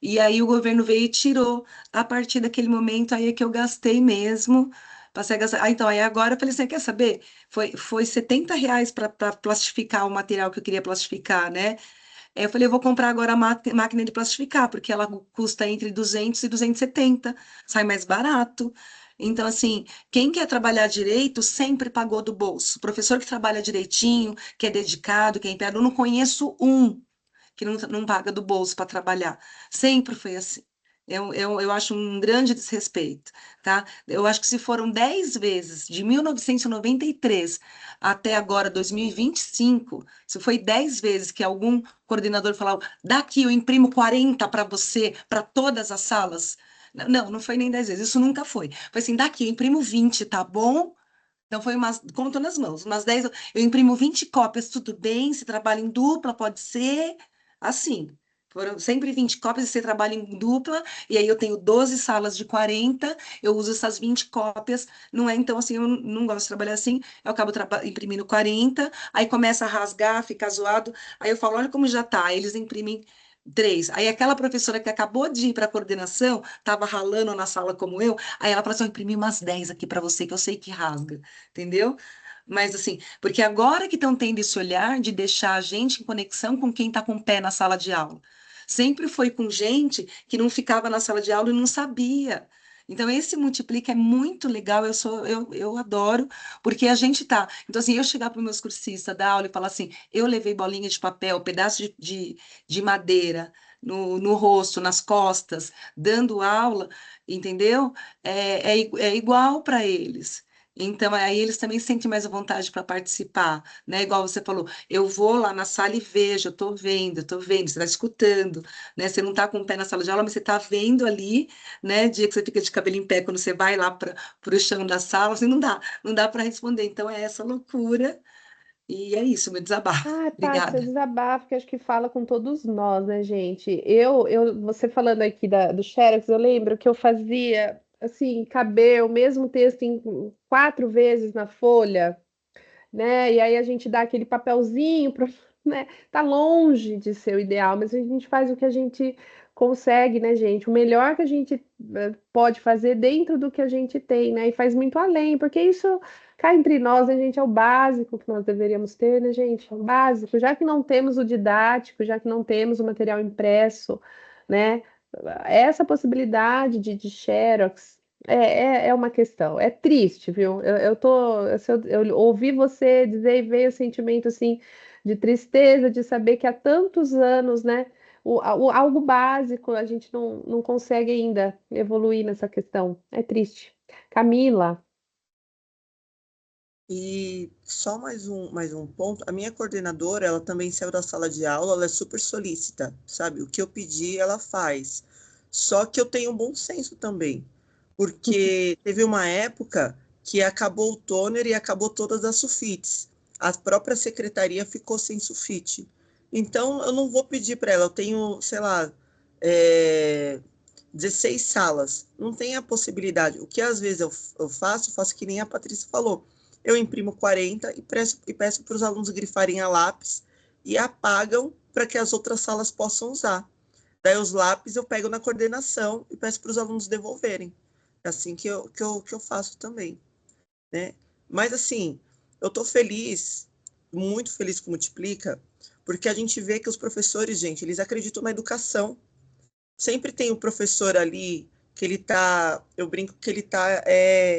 E aí o governo veio e tirou. A partir daquele momento aí é que eu gastei mesmo. Passei a gastar. Ah, então, aí agora eu falei assim, quer saber? Foi R$ 70 para plastificar o material que eu queria plastificar, né? Aí eu falei, eu vou comprar agora a máquina de plastificar, porque ela custa entre 200 e 270, sai mais barato. Então, assim, quem quer trabalhar direito sempre pagou do bolso. O professor que trabalha direitinho, que é dedicado, que é empenhado, eu não conheço um que não paga do bolso para trabalhar. Sempre foi assim. Eu acho um grande desrespeito, tá? Eu acho que se foram 10 vezes, de 1993 até agora, 2025, se foi 10 vezes que algum coordenador falou, daqui eu imprimo 40 para você, para todas as salas. Não, não foi nem 10 vezes, isso nunca foi. Foi assim, daqui eu imprimo 20, tá bom? Então foi umas, conto nas mãos, umas 10, eu imprimo 20 cópias, tudo bem, se trabalha em dupla, pode ser, assim. Foram sempre 20 cópias e você trabalha em dupla, e aí eu tenho 12 salas de 40, eu uso essas 20 cópias, não é, então assim, eu não gosto de trabalhar assim, eu acabo imprimindo 40, aí começa a rasgar, fica zoado, aí eu falo, olha como já tá, aí eles imprimem 3. Aí aquela professora que acabou de ir para a coordenação, estava ralando na sala como eu, aí ela falou assim, eu imprimi umas 10 aqui para você, que eu sei que rasga, entendeu? Mas assim, porque agora que estão tendo esse olhar de deixar a gente em conexão com quem está com o pé na sala de aula. Sempre foi com gente que não ficava na sala de aula e não sabia. Então, esse multiplica é muito legal, eu adoro, porque a gente tá. Então, assim, eu chegar para os meus cursistas da aula e falar assim: eu levei bolinha de papel, pedaço de madeira no rosto, nas costas, dando aula, entendeu? É igual para eles. Então, aí eles também sentem mais à vontade para participar, né? Igual você falou, eu vou lá na sala e vejo, eu tô vendo, você está escutando, né? Você não está com o pé na sala de aula, mas você está vendo ali, né? Dia que você fica de cabelo em pé, quando você vai lá para o chão da sala, assim, não dá para responder. Então, é essa loucura, e é isso, meu desabafo. Ah, Paty, seu Obrigada. desabafo, que acho que fala com todos nós, né, gente? Você falando aqui do Xerox, eu lembro que eu fazia, assim, caber o mesmo texto em 4 vezes na folha, né? E aí a gente dá aquele papelzinho, né? Tá longe de ser o ideal, mas a gente faz o que a gente consegue, né, gente? O melhor que a gente pode fazer dentro do que a gente tem, né? E faz muito além, porque isso cá entre nós, a gente é o básico que nós deveríamos ter, né, gente? É o básico, já que não temos o didático, já que não temos o material impresso, né? Essa possibilidade de Xerox. É uma questão, é triste, viu? Eu ouvi você dizer e veio o sentimento assim de tristeza de saber que há tantos anos, né, algo básico a gente não consegue ainda evoluir nessa questão. É triste. Camila, E só mais um ponto, a minha coordenadora, ela também saiu da sala de aula, ela é super solícita, sabe? O que eu pedi, ela faz. Só que eu tenho um bom senso também, porque teve uma época que acabou o toner e acabou todas as sulfites. A própria secretaria ficou sem sulfite. Então, eu não vou pedir para ela, eu tenho, sei lá, 16 salas, não tem a possibilidade. O que às vezes eu faço que nem a Patrícia falou, eu imprimo 40 e peço para os alunos grifarem a lápis e apagam para que as outras salas possam usar. Daí os lápis eu pego na coordenação e peço para os alunos devolverem. É assim que eu faço também, né? Mas assim, eu estou feliz, muito feliz com o Multiplica, porque a gente vê que os professores, gente, eles acreditam na educação. Sempre tem o professor ali que ele tá, eu brinco que ele tá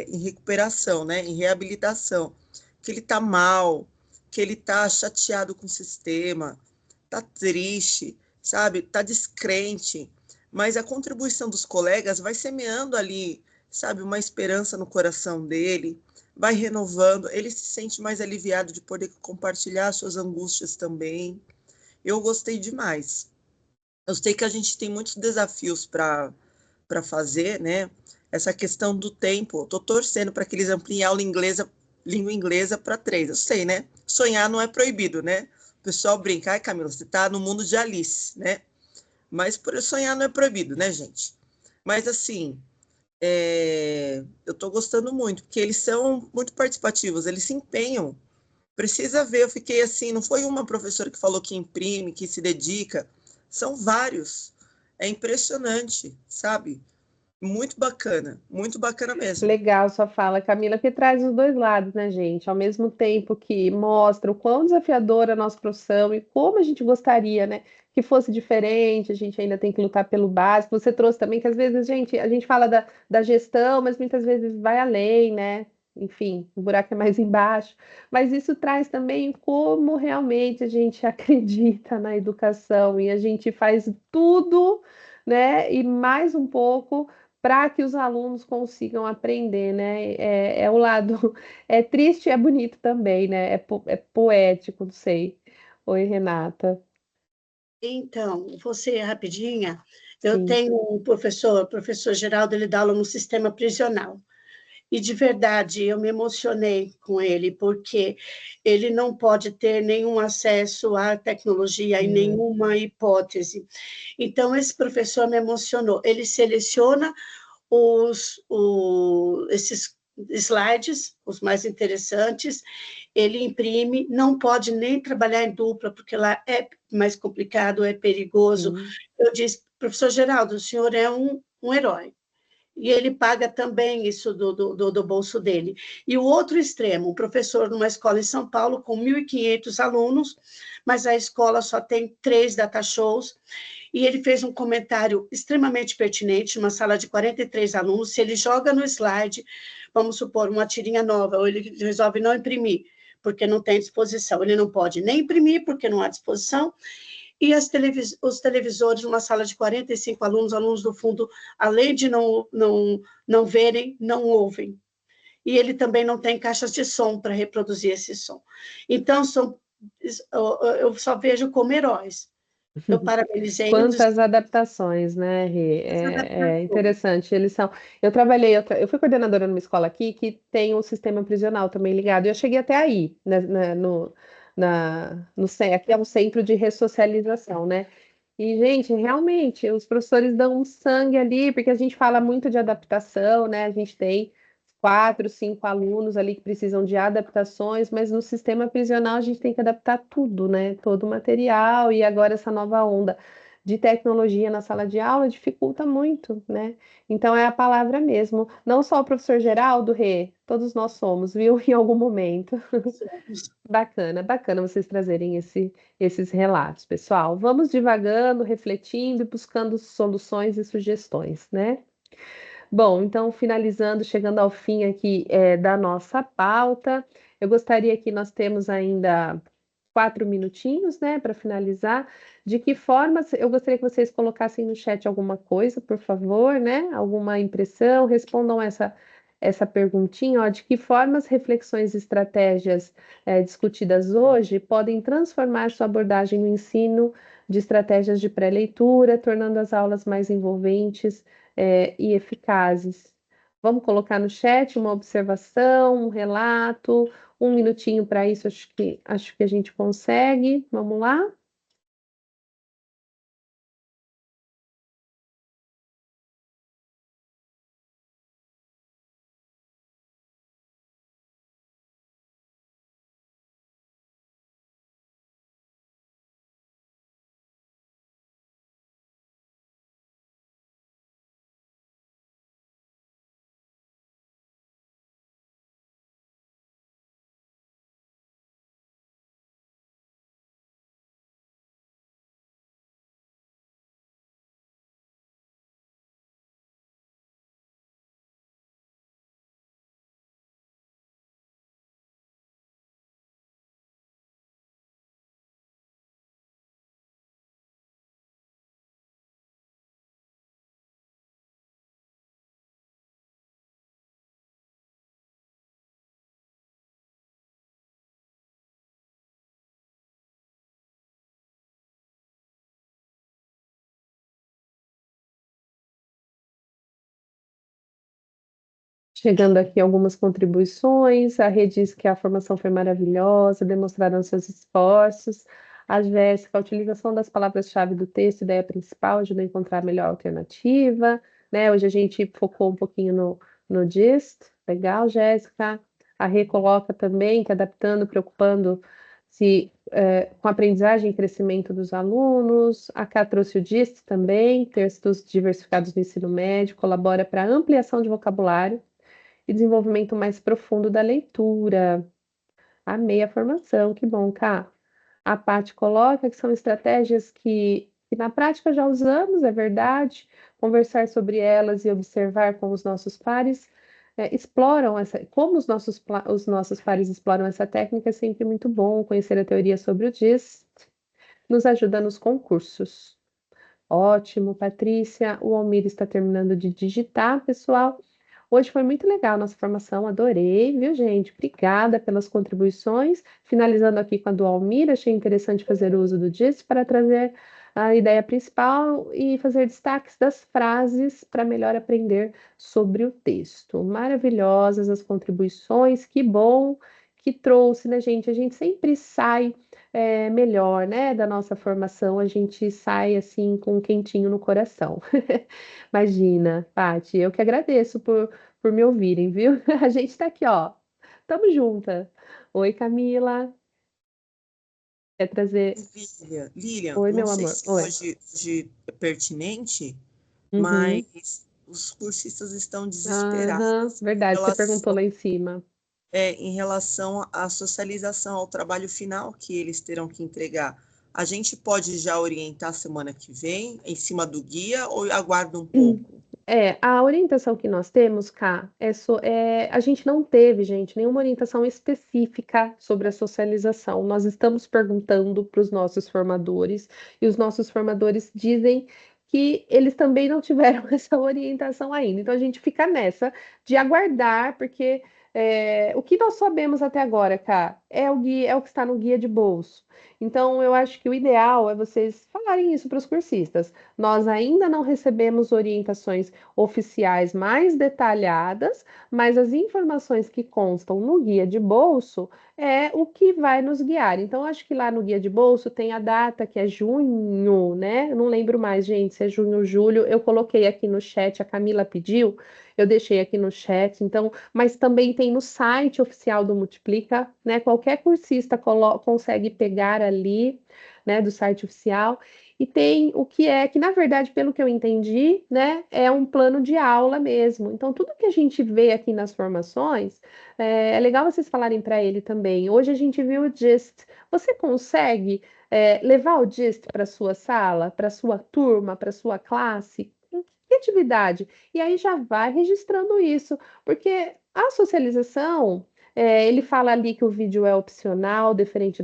em recuperação, né? Em reabilitação, que ele tá mal, que ele tá chateado com o sistema, tá triste, sabe? Tá descrente, mas a contribuição dos colegas vai semeando ali, sabe, uma esperança no coração dele, vai renovando, ele se sente mais aliviado de poder compartilhar suas angústias também. Eu gostei demais. Eu sei que a gente tem muitos desafios para fazer, né? Essa questão do tempo. Estou torcendo para que eles ampliem a aula inglesa, língua inglesa para 3. Eu sei, né? Sonhar não é proibido, né? O pessoal brinca, ai, Camila, você está no mundo de Alice, né? Mas sonhar não é proibido, né, gente? Mas, assim, eu estou gostando muito, porque eles são muito participativos, eles se empenham. Precisa ver, eu fiquei assim, não foi uma professora que falou que imprime, que se dedica, são vários. É impressionante, sabe? Muito bacana mesmo. Legal sua fala, Camila, que traz os dois lados, né, gente? Ao mesmo tempo que mostra o quão desafiadora é a nossa profissão e como a gente gostaria, né, que fosse diferente, a gente ainda tem que lutar pelo básico. Você trouxe também que às vezes, gente, a gente fala da gestão, mas muitas vezes vai além, né? Enfim, o buraco é mais embaixo. Mas isso traz também como realmente a gente acredita na educação e a gente faz tudo, né, e mais um pouco para que os alunos consigam aprender, né? É o lado, é triste e é bonito também, né? É poético, não sei. Oi, Renata. Então, você, rapidinha, eu Sim. tenho um professor, o professor Geraldo, ele dá aula no sistema prisional. E, de verdade, eu me emocionei com ele, porque ele não pode ter nenhum acesso à tecnologia e nenhuma hipótese. Então, esse professor me emocionou. Ele seleciona esses slides, os mais interessantes, ele imprime, não pode nem trabalhar em dupla, porque lá é mais complicado, é perigoso. Sim. Eu disse, professor Geraldo, o senhor é um herói. E ele paga também isso do bolso dele. E o outro extremo, um professor numa escola em São Paulo com 1.500 alunos, mas a escola só tem 3 data shows, e ele fez um comentário extremamente pertinente, numa sala de 43 alunos, se ele joga no slide, vamos supor, uma tirinha nova, ou ele resolve não imprimir, porque não tem disposição, ele não pode nem imprimir, porque não há disposição, e os televisores, numa sala de 45 alunos, alunos do fundo, além de não verem, não ouvem. E ele também não tem caixas de som para reproduzir esse som. Então, eu só vejo como heróis. Eu parabenizei um dos Quantas adaptações, né, Rê? É interessante. Eles são. Eu fui coordenadora numa escola aqui que tem um sistema prisional também ligado. E eu cheguei até aí, né, aqui é um centro de ressocialização, né? E, gente, realmente, os professores dão um sangue ali, porque a gente fala muito de adaptação, né? A gente tem 4, 5 alunos ali que precisam de adaptações, mas no sistema prisional a gente tem que adaptar tudo, né? Todo o material, e agora essa nova onda de tecnologia na sala de aula dificulta muito, né? Então é a palavra mesmo. Não só o professor Geraldo, Rê, todos nós somos, viu? Em algum momento. Bacana, bacana vocês trazerem esses relatos, pessoal. Vamos divagando, refletindo e buscando soluções e sugestões, né? Bom, então, finalizando, chegando ao fim aqui da nossa pauta, eu gostaria que nós temos ainda 4 minutinhos, né, para finalizar. De que forma, eu gostaria que vocês colocassem no chat alguma coisa, por favor, né? Alguma impressão, respondam essa perguntinha, ó, de que formas, reflexões e estratégias discutidas hoje podem transformar sua abordagem no ensino de estratégias de pré-leitura, tornando as aulas mais envolventes e eficazes. Vamos colocar no chat uma observação, um relato, um minutinho para isso, acho que a gente consegue. Vamos lá? Chegando aqui algumas contribuições, a Rê diz que a formação foi maravilhosa, demonstraram seus esforços. A Jéssica, a utilização das palavras-chave do texto, ideia principal, ajuda a encontrar a melhor alternativa, né? Hoje a gente focou um pouquinho no GIST, legal, Jéssica. A Rê coloca também que adaptando, preocupando-se com a aprendizagem e crescimento dos alunos. A Cá trouxe o GIST também, textos diversificados no ensino médio, colabora para a ampliação de vocabulário e desenvolvimento mais profundo da leitura. Amei a formação, que bom, Cá. A Paty coloca que são estratégias que na prática já usamos, é verdade. Conversar sobre elas e observar como os nossos pares exploram como os nossos pares exploram essa técnica é sempre muito bom. Conhecer a teoria sobre o DIS nos ajuda nos concursos. Ótimo, Patrícia. O Almir está terminando de digitar, pessoal. Hoje foi muito legal a nossa formação, adorei, viu, gente? Obrigada pelas contribuições. Finalizando aqui com a do Almir, achei interessante fazer uso do GIS para trazer a ideia principal e fazer destaques das frases para melhor aprender sobre o texto. Maravilhosas as contribuições, que bom que trouxe, né, gente? A gente sempre sai melhor, né, da nossa formação, a gente sai assim com um quentinho no coração. Imagina, Paty, eu que agradeço por me ouvirem, viu? A gente tá aqui, ó. Tamo junta. Oi, Camila. Quer trazer? Lilian, Oi, não meu sei amor. se Oi. hoje é pertinente, Uhum. mas os cursistas estão Aham, desesperados verdade, você perguntou lá em cima. em relação à socialização, ao trabalho final que eles terão que entregar. A gente pode já orientar semana que vem, em cima do guia, ou aguarda um pouco? A orientação que nós temos, Cá, a gente não teve, gente, nenhuma orientação específica sobre a socialização. Nós estamos perguntando para os nossos formadores, e os nossos formadores dizem que eles também não tiveram essa orientação ainda. Então a gente fica nessa de aguardar, porque o que nós sabemos até agora, Cá, é o guia, é o que está no guia de bolso. Então eu acho que o ideal é vocês falarem isso para os cursistas. Nós ainda não recebemos orientações oficiais mais detalhadas, mas as informações que constam no guia de bolso é o que vai nos guiar. Então, acho que lá no guia de bolso tem a data que é junho, né? Eu não lembro mais, gente, se é junho ou julho. Eu coloquei aqui no chat, a Camila pediu, eu deixei aqui no chat. Então, mas também tem no site oficial do Multiplica, né? Qualquer cursista consegue pegar ali, né, do site oficial. E tem o que na verdade, pelo que eu entendi, né, é um plano de aula mesmo. Então, tudo que a gente vê aqui nas formações, é legal vocês falarem para ele também. Hoje a gente viu o GIST. Você consegue levar o GIST para sua sala, para sua turma, para sua classe? Que atividade? E aí já vai registrando isso, porque a socialização Ele fala ali que o vídeo é opcional, diferente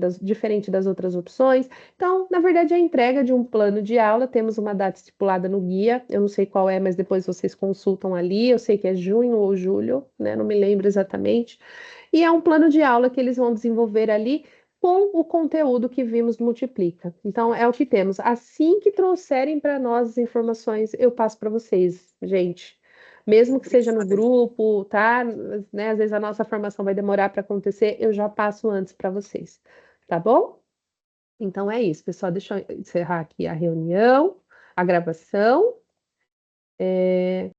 das outras opções. Então, na verdade, é a entrega de um plano de aula. Temos uma data estipulada no guia. Eu não sei qual é, mas depois vocês consultam ali. Eu sei que é junho ou julho, né? Não me lembro exatamente. E é um plano de aula que eles vão desenvolver ali com o conteúdo que vimos no Multiplica. Então, é o que temos. Assim que trouxerem para nós as informações, eu passo para vocês, gente. Mesmo que seja no grupo, tá? Né? Às vezes a nossa formação vai demorar para acontecer, eu já passo antes para vocês, tá bom? Então é isso, pessoal. Deixa eu encerrar aqui a reunião, a gravação.